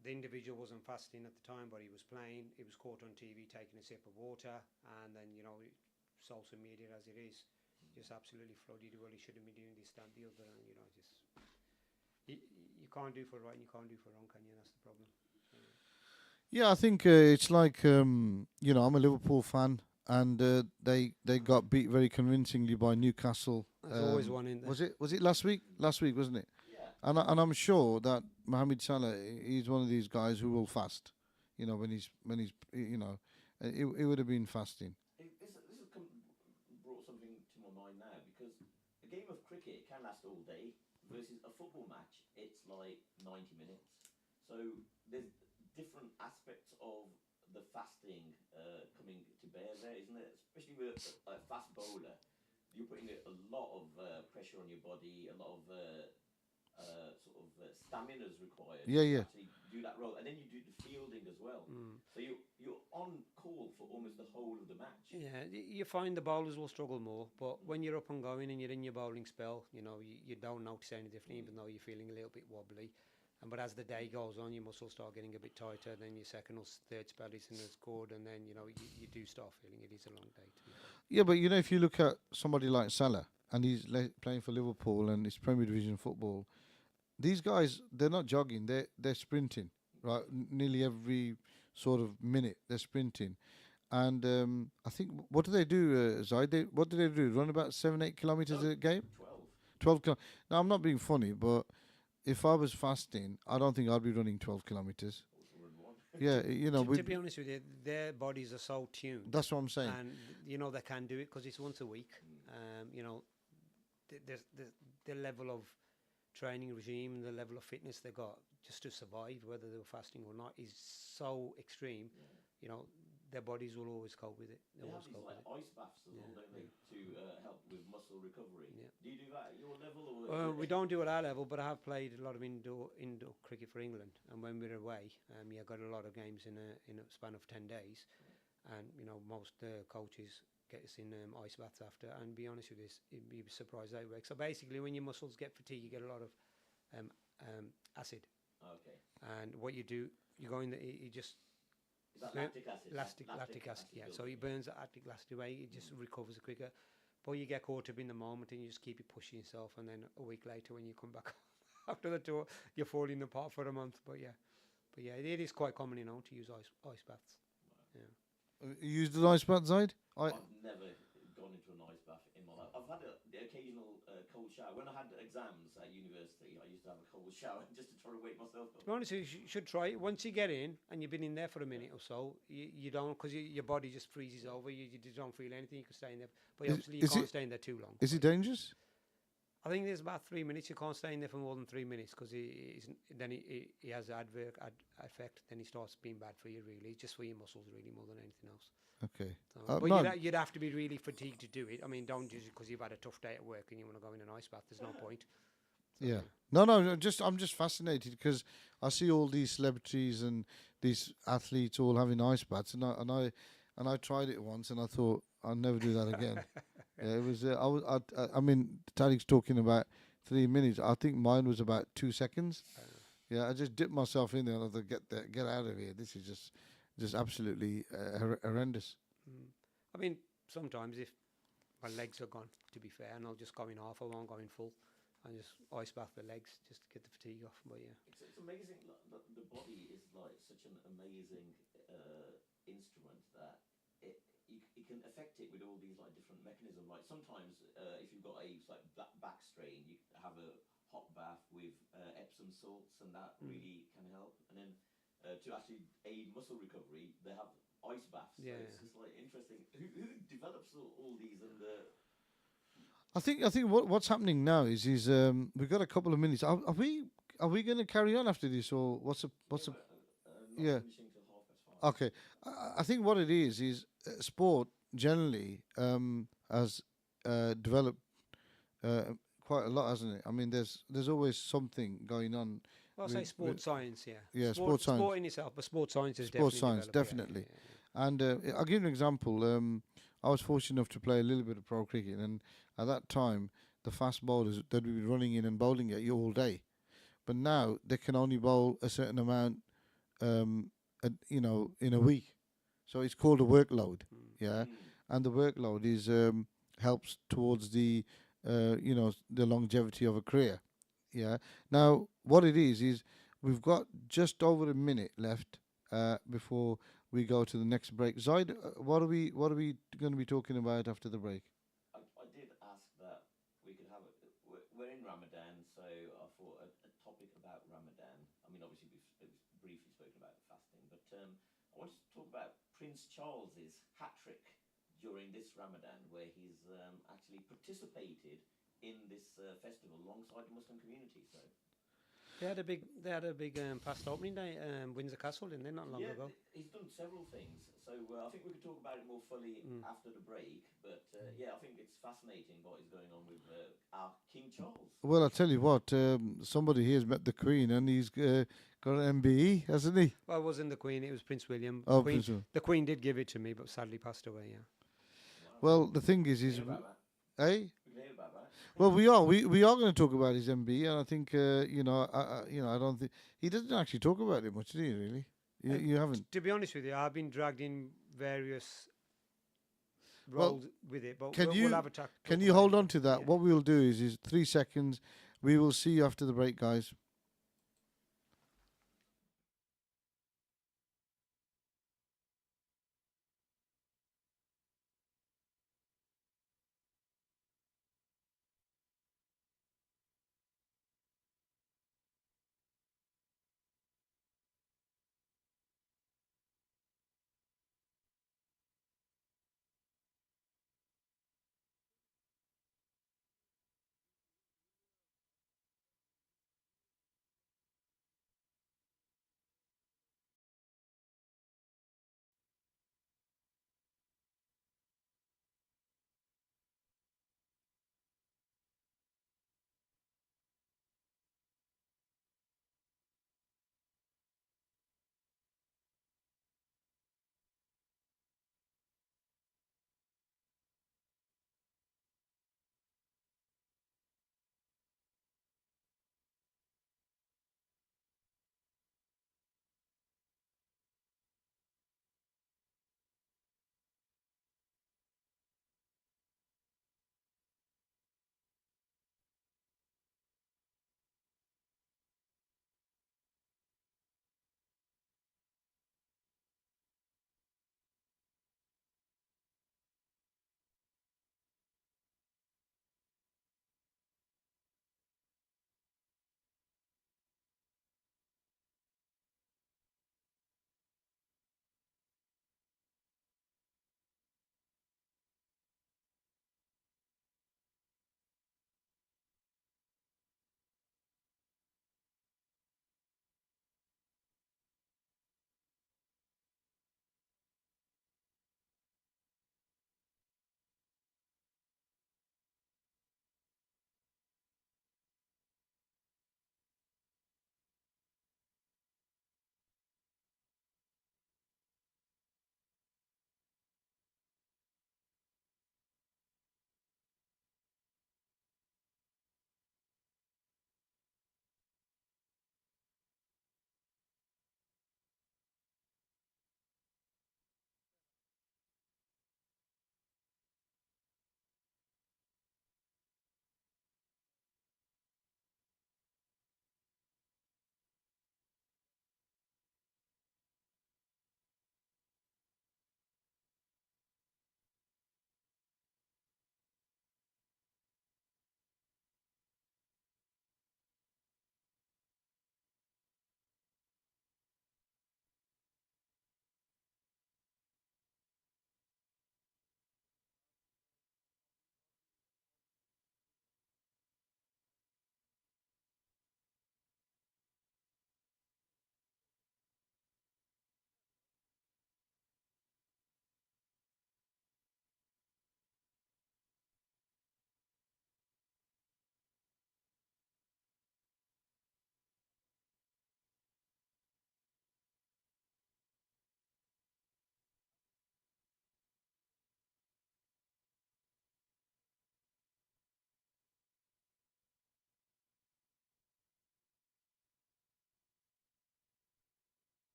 The individual wasn't fasting at the time, but he was playing. He was caught on TV taking a sip of water, and then social media as it is, just absolutely flooded. Well, he shouldn't be doing this, that, the other, and just you can't do for right and you can't do for wrong, can you? That's the problem. Yeah, I think it's like I'm a Liverpool fan, and they got beat very convincingly by Newcastle. There's always one in there. Was it last week? Last week, wasn't it? Yeah. And I'm sure that Mohamed Salah, he's one of these guys who will fast. When he's it would have been fasting. This has brought something to my mind now, because a game of cricket can last all day versus a football match. It's like 90 minutes. So there's different aspects of the fasting coming to bear there, isn't it? Especially with a fast bowler, you're putting a lot of pressure on your body, a lot of stamina is required to actually do that role, and then you do the fielding as well. So you're on call for almost the whole of the match. Yeah, you find the bowlers will struggle more, but when you're up and going and you're in your bowling spell, you don't notice any different, even though you're feeling a little bit wobbly. But as the day goes on, your muscles start getting a bit tighter. Then your second or third spell isn't as good, and then you do start feeling it is a long day. Yeah, but if you look at somebody like Salah, and he's playing for Liverpool and it's Premier Division football, these guys, they're not jogging, they're sprinting, right? Nearly every sort of minute they're sprinting. And I think, what do they do, Zaid? What do they do? Run about 7-8 kilometres a game? 12 kilometres. Now, I'm not being funny, but if I was fasting, I don't think I'd be running 12 kilometres. Yeah, to be honest with you, their bodies are so tuned. That's what I'm saying. And they can do it because it's once a week. The level of training regime, the level of fitness they got just to survive, whether they were fasting or not, is so extreme. Their bodies will always cope with it. They have these ice baths as well, don't they, to help with muscle recovery. Yeah. Do you do that at your level? Or we don't do it at our level, but I have played a lot of indoor cricket for England, and when we're away, got a lot of games in a span of 10 days, and most coaches get us in ice baths after. And be honest with you, you'd be surprised how it works. So basically, when your muscles get fatigued, you get a lot of acid. Okay. And what you do, you go in there, you just. Is that lactic acid? Lactic acid, yeah. So he burns that lactic acid away, it just recovers quicker. But you get caught up in the moment and you just keep it pushing yourself, and then a week later when you come back after the tour, you're falling apart for a month. But yeah, it is quite common, to use ice baths. Yeah. You used an ice bath, Zaid? I've never gone into an ice bath in my life. I've had the occasional cold shower. When I had exams at university, I used to have a cold shower just to try to wake myself up. To be honest, you should try it. Once you get in and you've been in there for a minute or so, you don't, because your body just freezes over. You just don't feel anything. You can stay in there, but obviously you can't stay in there too long. Is it dangerous? I think there's about 3 minutes. You can't stay in there for more than 3 minutes, because he has an adverse effect. Then he starts being bad for you, really, just for your muscles, really, more than anything else. Okay. So, but you'd have to be really fatigued to do it. I mean, don't just because you've had a tough day at work and you want to go in an ice bath. There's no point. So, yeah. No. I'm just fascinated because I see all these celebrities and these athletes all having ice baths, and I tried it once and I thought I'll never do that again. Yeah, it was. I mean, Tariq's talking about 3 minutes. I think mine was about 2 seconds. Yeah, I just dipped myself in there and I thought, get out of here. This is just absolutely horrendous. I mean, sometimes if my legs are gone, to be fair, and I'll just go in half, I won't go in full, and just ice bath the legs just to get the fatigue off. But yeah, it's amazing. The body is like such an amazing instrument that it can affect it with all these like different mechanisms. Like sometimes if you've got a like back strain, you have a hot bath with Epsom salts, and that really can help. And then to actually aid muscle recovery, they have ice baths. Yeah. So it's just like interesting. Who develops all these and I think what's happening now is we've got a couple of minutes. Are we going to carry on after this, or what's the not yeah. finishing till 5:05? Okay, I think what it is sport generally has developed quite a lot, hasn't it? I mean, there's always something going on. Well, I'll say sports science, yeah. Yeah, sports science. Sport in itself, but sports science is Sports definitely science, developed, definitely. yeah. And I'll give you an example. I was fortunate enough to play a little bit of pro cricket, and at that time, the fast bowlers they'd be running in and bowling at you all day, but now they can only bowl a certain amount, in a week. So it's called a workload, yeah, and the workload is helps towards the the longevity of a career, yeah. Now what it is we've got just over a minute left before we go to the next break. Zaid, what are we going to be talking about after the break? I did ask that we could have we're in Ramadan, so I thought a topic about Ramadan. I mean, obviously we've briefly spoken about fasting, but I wanted to talk about Prince Charles's hat trick during this Ramadan, where he's actually participated in this festival alongside the Muslim community. So They had a big past opening day, Windsor Castle, didn't they, not long ago? he's done several things. So I think we could talk about it more fully after the break. But I think it's fascinating what is going on with our King Charles. Well, I'll tell you what, somebody here's met the Queen and he's got an MBE, hasn't he? Well, it wasn't the Queen, it was Prince William. Oh, Queen, Prince William. The Queen did give it to me, but sadly passed away, yeah. Well, the thing is, We can hear about eh? that. We can hear about that. Well, we are going to talk about his MBE, and I think I don't think he doesn't actually talk about it much, do you? Really, you haven't. To be honest with you, I've been dragged in various roles with it, but Can we'll have a talk. Can you hold on to that? Yeah. What we'll do is 3 seconds. We will see you after the break, guys.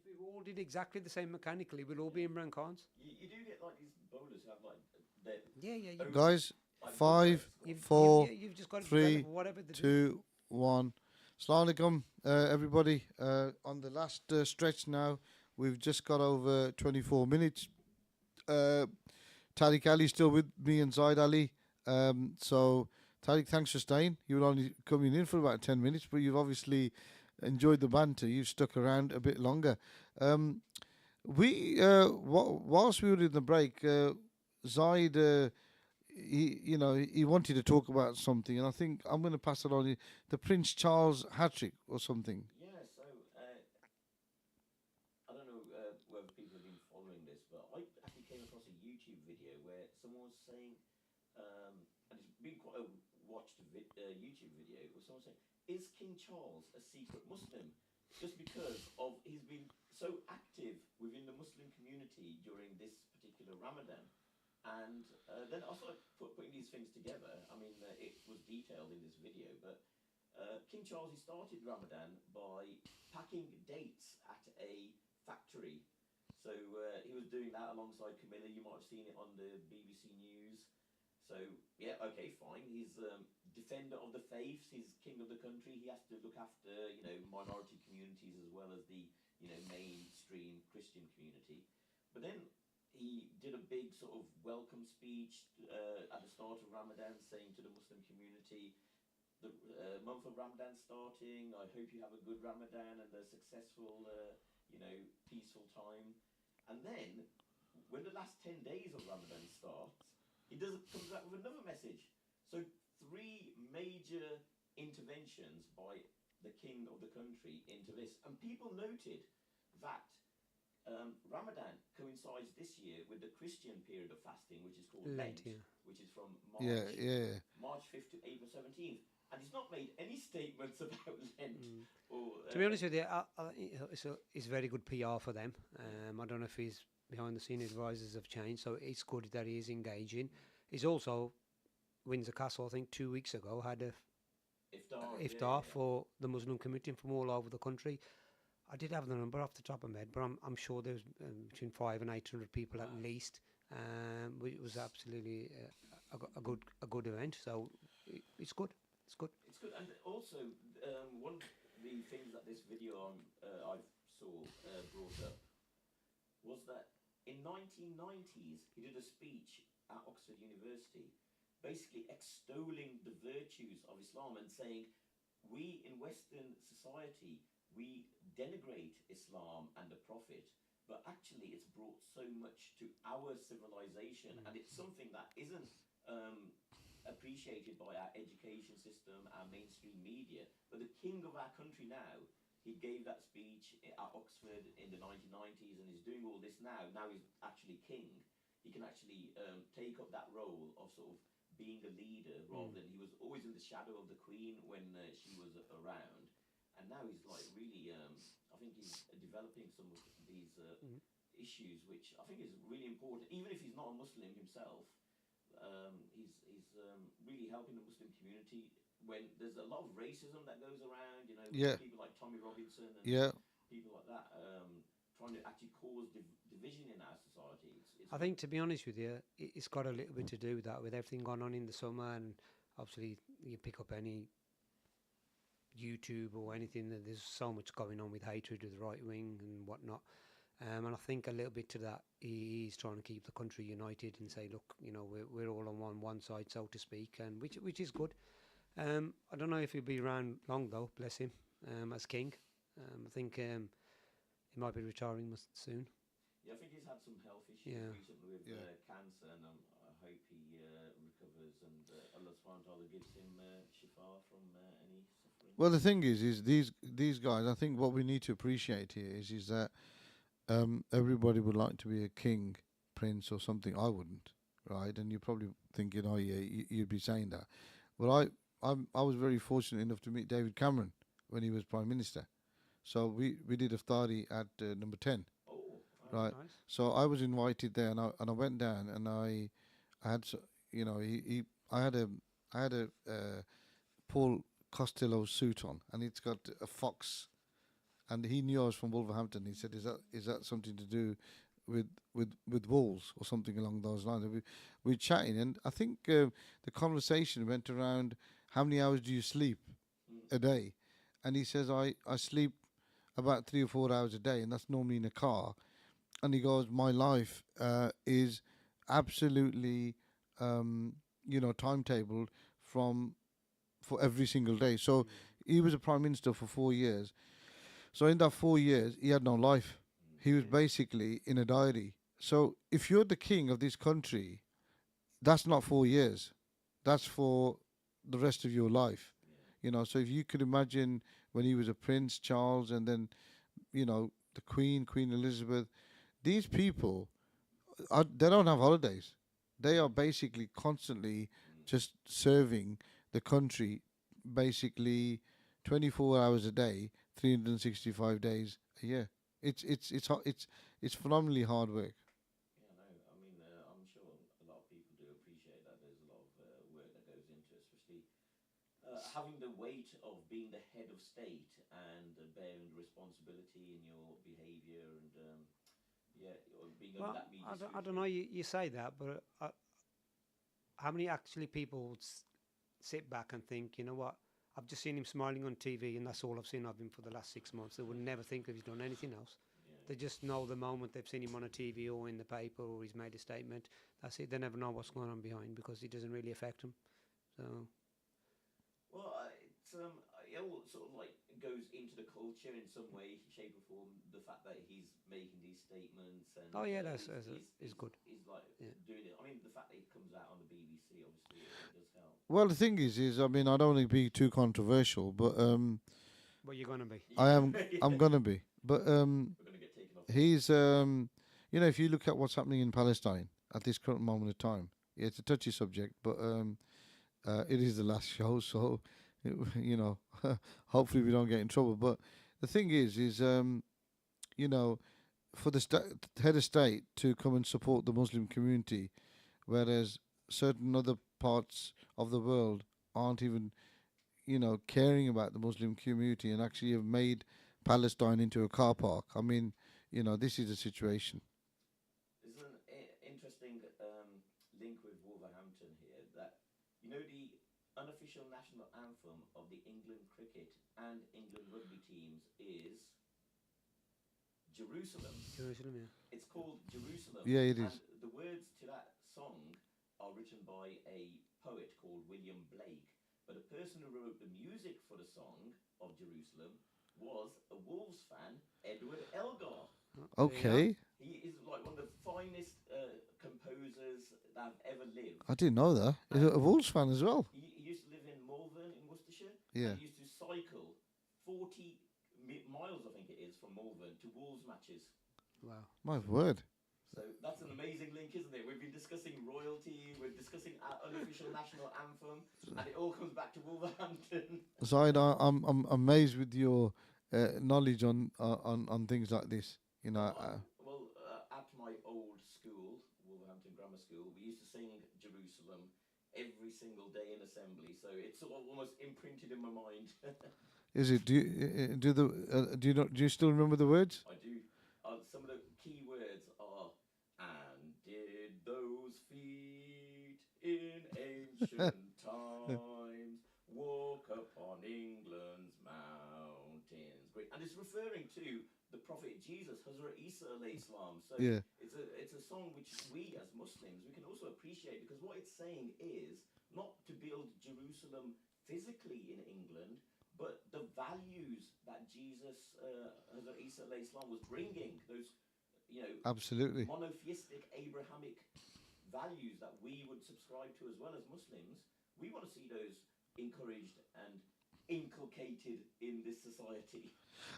we all did exactly the same mechanically, we'll all be Imran Khans. You do get like these bowlers who have like their Yeah. Guys, like, 5, you've- 4, You've just got to 3, develop whatever they do. 2, 1. Assalamu alaikum, everybody. On the last stretch now, we've just got over 24 minutes. Tariq Ali's still with me and Zaid Ali. So, Tariq, thanks for staying. You were only coming in for about 10 minutes, but you've obviously enjoyed the banter. You've stuck around a bit longer. Whilst we were in the break, Zaid, he wanted to talk about something, and I think I'm going to pass it on. The Prince Charles hat-trick or something. Yeah, so I don't know whether people have been following this, but I actually came across a YouTube video where someone was saying, and it's been quite a watched YouTube video, where someone saying, is King Charles a secret Muslim? Just because of he's been so active within the Muslim community during this particular Ramadan. And then I started putting these things together. I mean, it was detailed in this video, but King Charles, he started Ramadan by packing dates at a factory. So he was doing that alongside Camilla. You might have seen it on the BBC News. So, yeah, okay, fine. He's defender of the faiths. He's king of the country. He has to look after, minority communities as well as the, mainstream Christian community. But then he did a big sort of welcome speech at the start of Ramadan, saying to the Muslim community, the month of Ramadan starting, I hope you have a good Ramadan and a successful, peaceful time. And then, when the last 10 days of Ramadan starts, he comes back with another message. So 3 major interventions by the king of the country into this. And people noted that Ramadan coincides this year with the Christian period of fasting, which is called Lent, which is from March 5th to April 17th. And he's not made any statements about Lent. To be honest with you, it's very good PR for them. I don't know if his behind the scene advisors have changed, so it's good that he is engaging. He's also, Windsor Castle, I think 2 weeks ago, had a iftar for the Muslim community from all over the country. I did have the number off the top of my head, but I'm sure there's between 500 and 800 people at least. It was absolutely a good event, so it's good. It's good. It's good, and also one of the things that this video I saw brought up was that in 1990s he did a speech at Oxford University, basically extolling the virtues of Islam and saying, we in Western society, we denigrate Islam and the Prophet, but actually it's brought so much to our civilization, and it's something that isn't appreciated by our education system, our mainstream media. But the king of our country now, he gave that speech at Oxford in the 1990s, and he's doing all this now. Now he's actually king. He can actually take up that role of sort of being a leader, rather than he was always in the shadow of the Queen when she was around. And now he's like really, I think he's developing some of these issues, which I think is really important. Even if he's not a Muslim himself, he's really helping the Muslim community when there's a lot of racism that goes around, people like Tommy Robinson and people like that, trying to actually cause division in our society. I think, to be honest with you, it's got a little bit to do with that, with everything going on in the summer, and obviously you pick up any YouTube or anything, that there's so much going on with hatred of the right wing and whatnot. And I think a little bit to that, he's trying to keep the country united and say, look, we're all on one side, so to speak, and which is good. I don't know if he'll be around long though, bless him, as king. I think he might be retiring soon. Yeah, I think he's had some health issues recently with cancer, and I hope he recovers and Allah subhanahu wa ta'ala gives him shifa from any suffering. Well, the thing is these guys, I think what we need to appreciate here is that everybody would like to be a king, prince or something. I wouldn't, right? And you're probably thinking, oh yeah, you'd be saying that. Well, I was very fortunate enough to meet David Cameron when he was Prime Minister. So we did iftari at number 10. Oh, right. Nice. So I was invited there, and I went down, and I had, I had a Paul Costello suit on, and it's got a fox and he knew I was from Wolverhampton. He said, "Is that something to do with wolves or something along those lines?" And we were chatting, and I think the conversation went around how many hours do you sleep a day, and he says, "I sleep about 3 or 4 hours a day, and that's normally in a car." And he goes, "My life is absolutely, timetabled for every single day." So he was a prime minister for 4 years. So in that 4 years, he had no life. He was basically in a diary. So if you're the king of this country, that's not 4 years. That's for the rest of your life. So if you could imagine when he was a prince, Charles, and then, the Queen Elizabeth, these people, they don't have holidays. They are basically constantly just serving the country, basically 24 hours a day, 365 days a year. It's phenomenally hard work. Yeah, no, I mean, I'm sure a lot of people do appreciate that. There's a lot of work that goes into it, especially having the weight of being the head of state and bearing responsibility in your behaviour and or being under that media I don't know. You say that, but how many actually people would sit back and think, you know what? I've just seen him smiling on TV, and that's all I've seen of him for the last 6 months. They would never think that he's done anything else. They just know the moment they've seen him on a TV or in the paper or he's made a statement. That's it. They never know what's going on behind because it doesn't really affect them. So. Well, it all sort of like goes into the culture in some way, shape, or form. The fact that he's making these statements and He's good. He's like doing it. I mean, the fact that it comes out on the BBC, obviously, it does help. Well, the thing is, I mean, I don't want to be too controversial, but Well, you're gonna be. I'm gonna be, but We're gonna get taken off. he's if you look at what's happening in Palestine at this current moment of time, it's a touchy subject, but it is the last show, so hopefully we don't get in trouble. But the thing is for the head of state to come and support the Muslim community, whereas certain other parts of the world aren't even caring about the Muslim community and actually have made Palestine into a car park. I mean, this is the situation. There's an interesting link with Wolverhampton here that the unofficial national anthem of the England cricket and England rugby teams is Jerusalem. Jerusalem, yeah. It's called Jerusalem. Yeah, it is. And the words to that song are written by a poet called William Blake. But the person who wrote the music for the song of Jerusalem was a Wolves fan, Edward Elgar. Okay. He is like one of the finest composers that have ever lived. I didn't know that. He's a Wolves fan as well. He used to live in Malvern in Worcestershire. Yeah. And he used to cycle 40 miles, I think it is, from Malvern to Wolves matches. Wow. My word. So that's an amazing link, isn't it? We've been discussing royalty, we're discussing our unofficial national anthem, and it all comes back to Wolverhampton. Zaid, I'm amazed with your knowledge on things like this. At my old school, Wolverhampton Grammar School, we used to sing Jerusalem every single day in assembly, so it's sort of almost imprinted in my mind. Is it? Do you still remember the words? I do. Some of the key words are, and did those feet in ancient times walk upon England's mountains? Great. And it's referring to the Prophet Jesus, Hazrat Isa alayhi salam. So yeah. It's a song which we as Muslims, we can also appreciate, because what it's saying is not to build Jerusalem physically in England, but the values that Jesus, Hazrat Isa alayhi salam, was bringing, those, absolutely monotheistic Abrahamic values that we would subscribe to as well as Muslims, we want to see those encouraged and inculcated in this society.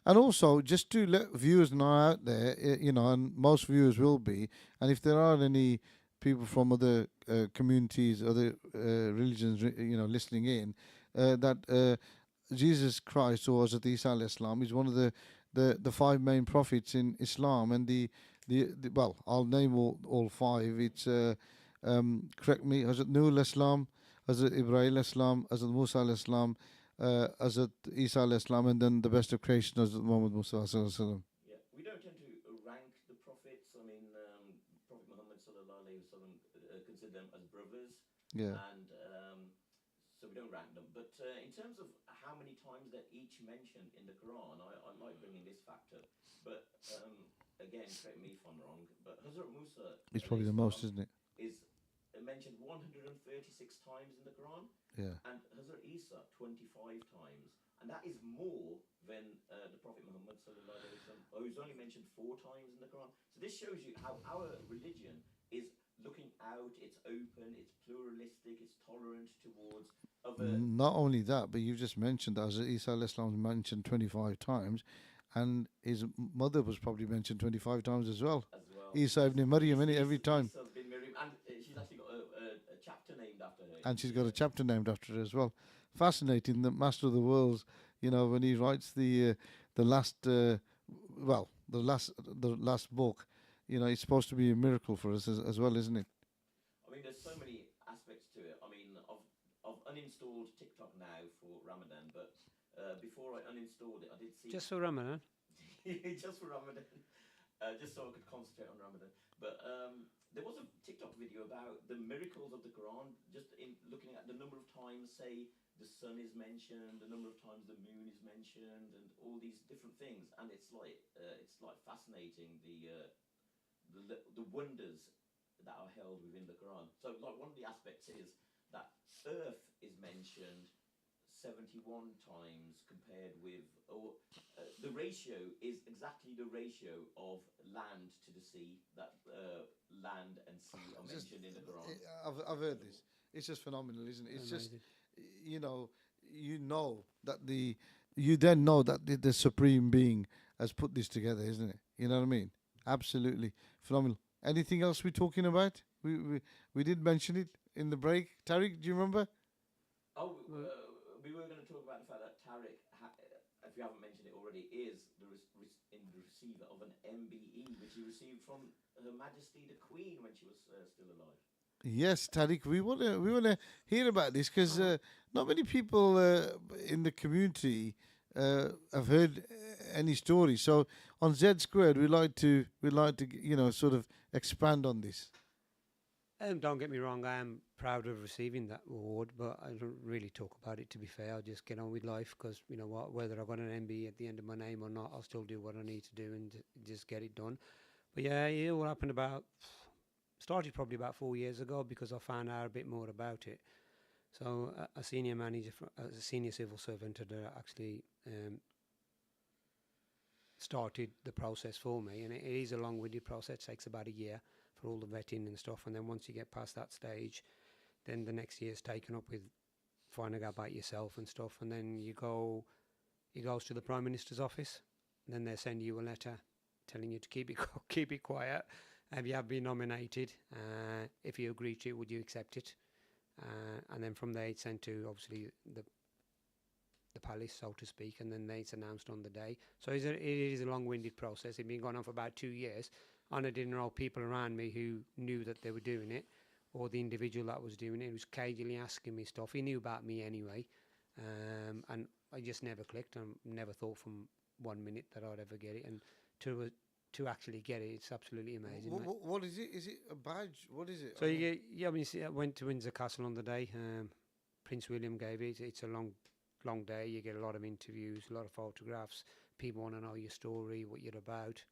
And also, just to let viewers know out there, and most viewers will be, and if there are any people from other communities, other religions, listening in, that Jesus Christ, or Hazrat Isa alayhi salam, is one of the five main prophets in Islam, and the well, I'll name all five. It's correct me, Hazrat Nuh alayhi salam, Hazrat Ibrahim alayhi salam, Hazrat Musa alayhi salam, Hazrat Isa alayhi salam, and then the best of creation, Hazrat Muhammad Musa sallallahu alaihi wasallam. Yeah, we don't tend to rank the prophets. I mean, Prophet Muhammad sallallahu alaihi wasallam consider them as brothers, Yeah. and so we don't rank them. But in terms of how many times they're each mentioned in the Quran, I might bring in this factor. But again, correct me if I'm wrong. But Hazrat Musa It's probably the alayhi most, salam isn't it? is mentioned 136 times in the Quran, Yeah. and Hazrat Isa 25 times, and that is more than the Prophet Muhammad sallallahu alaihi wasallam, who's only mentioned 4 times in the Quran. So this shows you how our religion is looking out. It's open, it's pluralistic, it's tolerant towards other. Not only that, but you've just mentioned that Hazrat Isa alayhi salam was mentioned 25 times, and his mother was probably mentioned 25 times as well. As well. Isa ibn Maryam, innit, every time. Isa's been Miriam, and she's actually got a chapter named after her. And she's got a chapter named after her as well. Fascinating. The Master of the Worlds, when he writes the last, the last book, it's supposed to be a miracle for us as well, isn't it? I mean, there's so many aspects to it. I mean, I've uninstalled TikTok now for Ramadan, but before I uninstalled it, I did see Just for Ramadan. just for Ramadan, just so I could concentrate on Ramadan. But there was a TikTok video about the miracles of the Quran, just in looking at the number of times, say, the sun is mentioned, the number of times the moon is mentioned, and all these different things. And it's like fascinating the wonders that are held within the Quran. So, like, one of the aspects is that Earth is mentioned 71 times compared with, or the ratio is exactly the ratio of land to the sea, that land and sea are mentioned in the Quran. I've heard this. It's just phenomenal, isn't it? It's Amazing. just, you then know that the Supreme Being has put this together, isn't it? You know what I mean? Absolutely phenomenal. Anything else we're talking about? We did mention it in the break. Tariq, do you remember? Oh, we were going to talk about the fact that Tariq, if you haven't mentioned it already, is the receiver of an MBE, which he received from Her Majesty the Queen when she was still alive. Yes, Tariq, we want to hear about this because not many people in the community have heard any stories. So on Zsquared, we'd like to sort of expand on this. Don't get me wrong, I am proud of receiving that award, but I don't really talk about it, to be fair. I'll just get on with life because, you know what, whether I've got an MB at the end of my name or not, I'll still do what I need to do and just get it done. But yeah, it all happened started probably about 4 years ago because I found out a bit more about it. So a senior manager, a senior civil servant had actually started the process for me, and it is a long-winded process. It takes about a year for all the vetting and stuff, and then once you get past that stage, then the next year is taken up with finding out about yourself and stuff, and then it goes to the Prime Minister's office, and then they send you a letter telling you to keep it quiet. If you have been nominated, if you agree to it, would you accept it? And then from there it's sent to obviously the palace, so to speak, and then it's announced on the day. So it is a long-winded process. It's been going on for about 2 years, and I didn't know people around me who knew that they were doing it, or the individual that was doing it was cagily asking me stuff. He knew about me anyway, and I just never clicked and never thought from 1 minute that I'd ever get it. And to actually get it, it's absolutely amazing. What is it? Is it a badge? What is it? So I went to Windsor Castle on the day. Prince William gave it. It's a long day. You get a lot of interviews, a lot of photographs. People want to know your story, what you're about.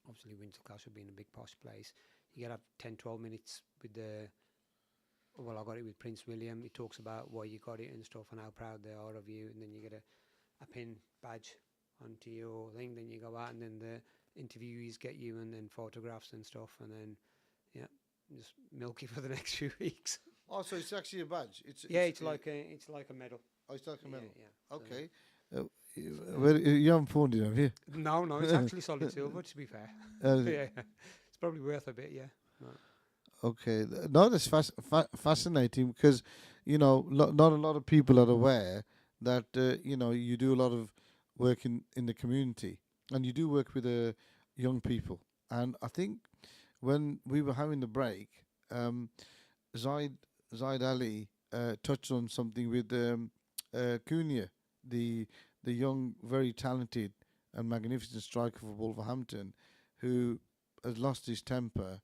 Obviously, Windsor Castle being a big posh place, you get up 10-12 minutes with I got it with Prince William. He talks about why you got it and stuff and how proud they are of you, and then you get a pin badge onto your thing. Then you go out, and then the interviewees get you, and then photographs and stuff, and then just milk it for the next few weeks. Oh, so it's actually a badge. It's like a medal. Oh, it's like a medal. Yeah. Okay. You haven't pawned it, have you? No, it's actually solid silver, to be fair. Yeah, it's probably worth a bit, yeah. Right. Okay. No, that's fascinating because, not a lot of people are aware that, you do a lot of work in the community and you do work with young people. And I think when we were having the break, Zaid Ali touched on something with Cunha, the young, very talented and magnificent striker for Wolverhampton, who has lost his temper.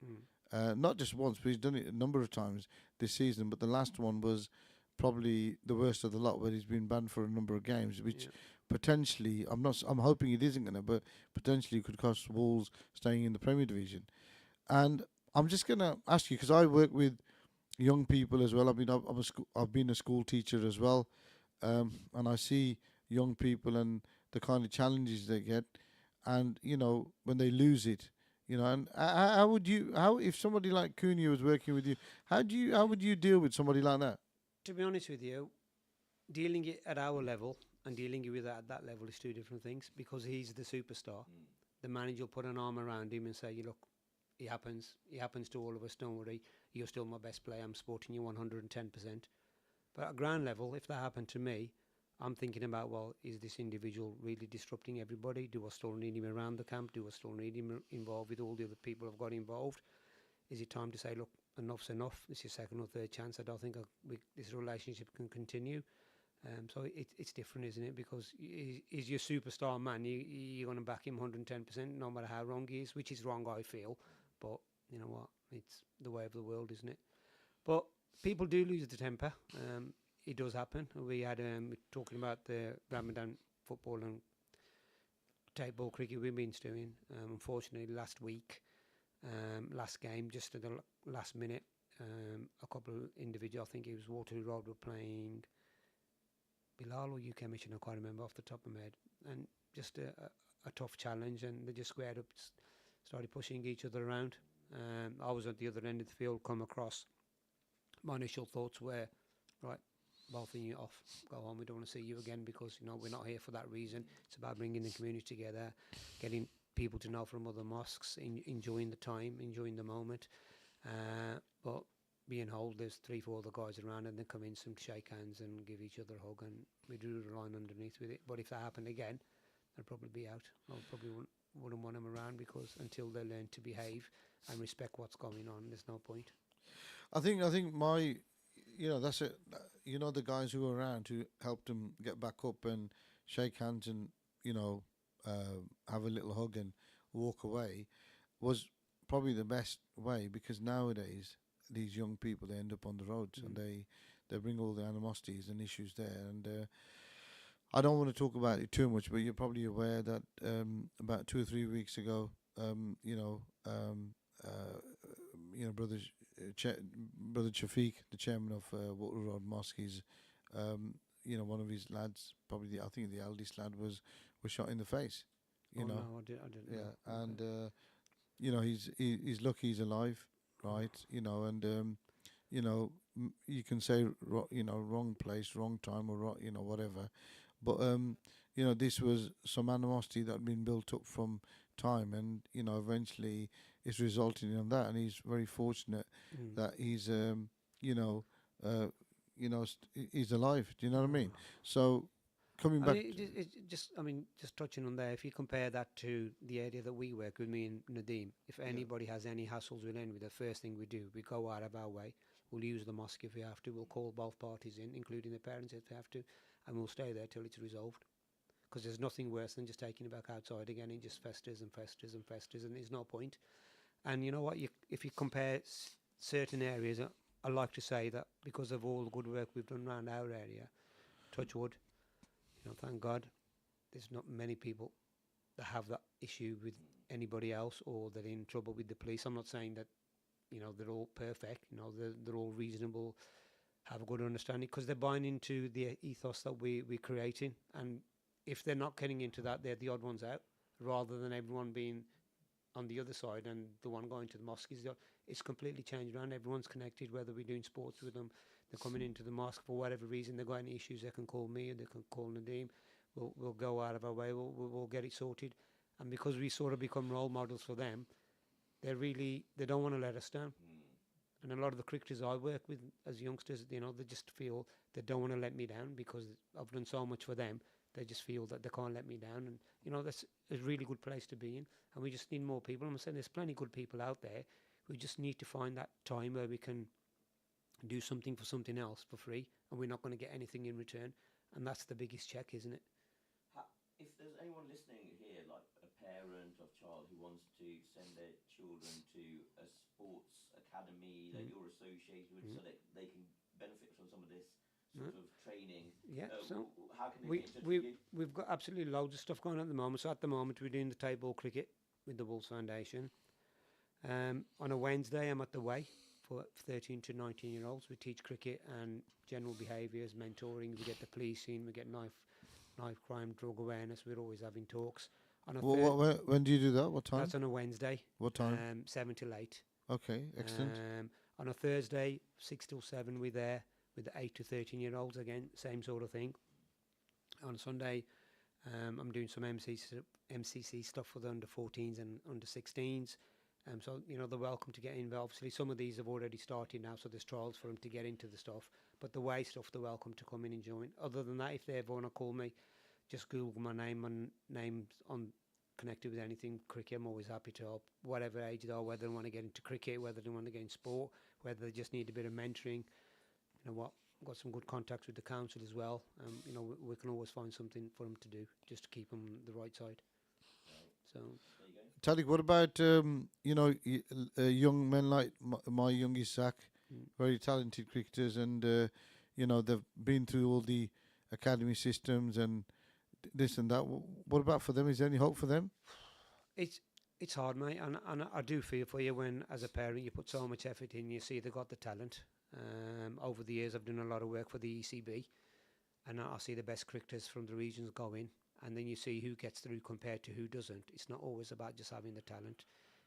Not just once, but he's done it a number of times this season. But the last one was probably the worst of the lot, where he's been banned for a number of games, which potentially, I'm hoping it isn't going to, but potentially could cost Wolves staying in the Premier Division. And I'm just going to ask you, because I work with young people as well. I mean, I've been a school teacher as well, and I see young people and the kind of challenges they get, and when they lose it, and how if somebody like Cunha was working with you, how would you deal with somebody like that? To be honest with you, dealing it at our level and dealing with it at that level is two different things, because he's the superstar. The manager will put an arm around him and say, look, it happens to all of us, don't worry, you're still my best player, I'm supporting you 110%. But at ground level, if that happened to me, I'm thinking about, well, is this individual really disrupting everybody? Do I still need him around the camp? Do I still need him involved with all the other people I've got involved? Is it time to say, look, enough's enough, this is your second or third chance, I don't think this relationship can continue? So it's different, isn't it? Because he's your superstar man, you're going to back him 110%, no matter how wrong he is, which is wrong, I feel. But you know what? It's the way of the world, isn't it? But people do lose the temper. It does happen. We had talking about the Ramadan football and tape ball cricket we've been doing. Unfortunately, last week, last game, just at the last minute, a couple of individuals, I think it was Waterloo Road, were playing Bilal or UK Mission, I can't remember off the top of my head, and just a tough challenge, and they just squared up, started pushing each other around. I was at the other end of the field, come across. My initial thoughts were, right, both of you off, go home, we don't want to see you again, because we're not here for that reason. It's about bringing the community together, getting people to know from other mosques, enjoying the time, enjoying the moment. But being old, there's 3-4 other guys around, and they come in, some shake hands and give each other a hug, and we drew the line underneath with it. But if that happened again, they'd probably be out. I probably wouldn't want them around, because until they learn to behave and respect what's going on, there's no point. I think my, that's it. The guys who were around who helped him get back up and shake hands and have a little hug and walk away was probably the best way, because nowadays these young people, they end up on the roads and they bring all the animosities and issues there. And I don't want to talk about it too much, but you're probably aware that about 2 or 3 weeks ago, brother Shafiq, the chairman of Water Road Mosque, he's one of his lads, probably I think the eldest lad, was shot in the face. No, I didn't. Yeah, know. And he's lucky he's alive, right? And you can say wrong place, wrong time, or whatever, but this was some animosity that had been built up from time, and eventually it's resulting in that. And he's very fortunate that he's he's alive. Do you know what I mean? So coming back, just touching on there, if you compare that to the area that we work with, me and Nadeem, if anybody has any hassles with anybody, the first thing we do, we go out of our way. We'll use the mosque if we have to. We'll call both parties in, including the parents if we have to, and we'll stay there till it's resolved. Because there's nothing worse than just taking it back outside again. It just festers and festers and festers, and there's no point. And you know what? If you compare certain areas, I like to say that because of all the good work we've done around our area, touch wood, thank God, there's not many people that have that issue with anybody else, or they're in trouble with the police. I'm not saying that, they're all perfect. They're all reasonable, have a good understanding, because they're buying into the ethos that we're creating. And if they're not getting into that, they're the odd ones out, rather than everyone being on the other side and the one going to the mosque is it's completely changed around. Everyone's connected, whether we're doing sports with them, they're coming into the mosque for whatever reason, they've got any issues, they can call me, or they can call Nadeem. We'll go out of our way, we'll get it sorted. And because we sort of become role models for them, they don't want to let us down. And a lot of the cricketers I work with as youngsters, they just feel they don't want to let me down, because I've done so much for them. They just feel that they can't let me down. And, that's a really good place to be in. And we just need more people. I'm saying there's plenty of good people out there. We just need to find that time where we can do something for something else for free, and we're not going to get anything in return. and that's the biggest check, isn't it? If there's anyone listening here, like a parent of child who wants to send their children to a sports academy that you're associated with, so that they can benefit from some of this sort of training, Yeah, so how can they get in touch with you? we've got absolutely loads of stuff going on at the moment. So at the moment we're doing the table cricket with the Wolves Foundation. On a Wednesday I'm at the Way for 13 to 19 year olds. We teach cricket and general behaviours, mentoring. We get the police in, we get knife crime, drug awareness. We're always having talks. On a When do you do that? What time? That's on a Wednesday. What time? 7 till 8. Okay, excellent. On a Thursday, 6 till 7, we're there with the 8 to 13 year olds again, same sort of thing. On a Sunday, I'm doing some MCC stuff for the under 14s and under 16s. So, you know, they're welcome to get involved. Obviously, some of these have already started now, so there's trials for them to get into the stuff. But the way stuff, they're welcome to come in and join. Other than that, if they ever want to call me, just Google my name and names on connected with anything cricket. I'm always happy to help, whatever age they are, whether they want to get into cricket, whether they want to get in sport, whether they just need a bit of mentoring. You know what? I've got some good contacts with the council as well. You know, we can always find something for them to do just to keep them the right side. So, There you go. Tariq, what about young men like my youngest Zach, very talented cricketers, and they've been through all the academy systems and this and that. What about for them? Is there any hope for them? It's hard, mate, and I do feel for you when, as a parent, you put so much effort in. You see they've got the talent. Over the years, I've done a lot of work for the ECB, and I see the best cricketers from the regions go in. And then you see who gets through compared to who doesn't. It's not always about just having the talent.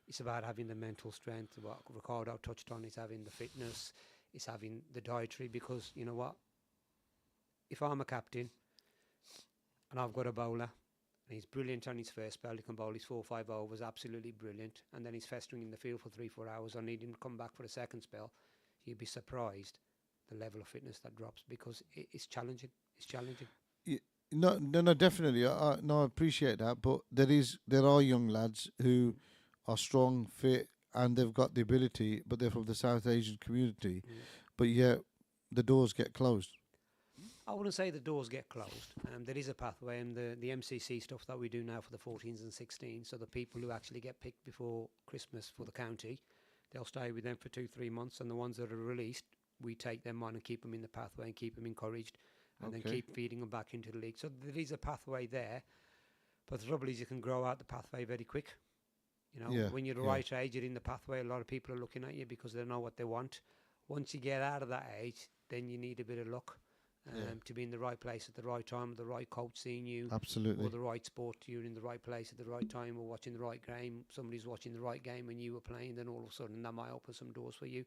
It's about having the mental strength. What Ricardo touched on is having the fitness. It's having the dietary. Because, you know what? If I'm a captain and I've got a bowler and he's brilliant on his first spell, he can bowl his 4 or 5 overs, absolutely brilliant. And then he's festering in the field for 3-4 hours. I need him to come back for a second spell. You'd be surprised the level of fitness that drops because it's challenging. It's challenging. No, definitely. I appreciate that, but there are young lads who are strong, fit, and they've got the ability, but they're from the South Asian community. But yet, the doors get closed. I wouldn't say the doors get closed. There is a pathway, and the MCC stuff that we do now for the 14s and 16s. So the people who actually get picked before Christmas for the county, they'll stay with them for 2-3 months, and the ones that are released, we take them on and keep them in the pathway and keep them encouraged. And then keep feeding them back into the league. So there is a pathway there, but the trouble is you can grow out the pathway very quick. You know, when you're the right age, you're in the pathway. A lot of people are looking at you because they know what they want. Once you get out of that age, then you need a bit of luck to be in the right place at the right time, the right coach seeing you, Absolutely, or the right sport. You're in the right place at the right time, or watching the right game. Somebody's watching the right game when you were playing. Then all of a sudden, that might open some doors for you.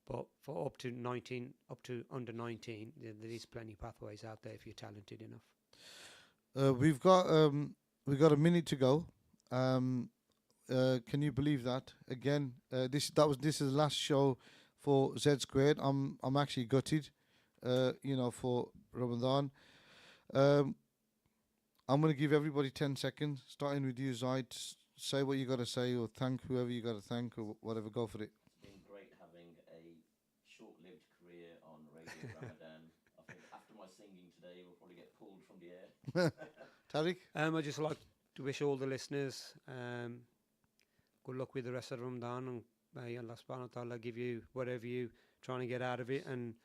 But for up to under 19, there is plenty of pathways out there if you're talented enough. We've got a minute to go. Can you believe that? Again, this is the last show for Zsqyared. I'm actually gutted. For Ramadan. I'm going to give everybody 10 seconds, starting with you, Zaid. Say what you got to say, or thank whoever you got to thank, or whatever. Go for it. Short-lived career on Radio Ramadan. I think after my singing today, we'll probably get pulled from the air. Tariq? I'd just like to wish all the listeners good luck with the rest of Ramadan, and may Allah subhanahu wa ta'ala give you whatever you trying to get out of it, and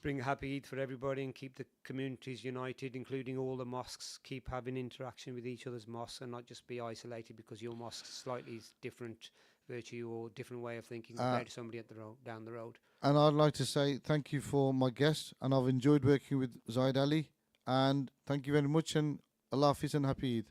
bring a happy Eid for everybody, and keep the communities united, including all the mosques. Keep having interaction with each other's mosques and not just be isolated because your mosque slightly different virtue or different way of thinking compared to somebody down the road. And I'd like to say thank you for my guest, and I've enjoyed working with Zaid Ali, and thank you very much, and Allah Hafiz and happy Eid.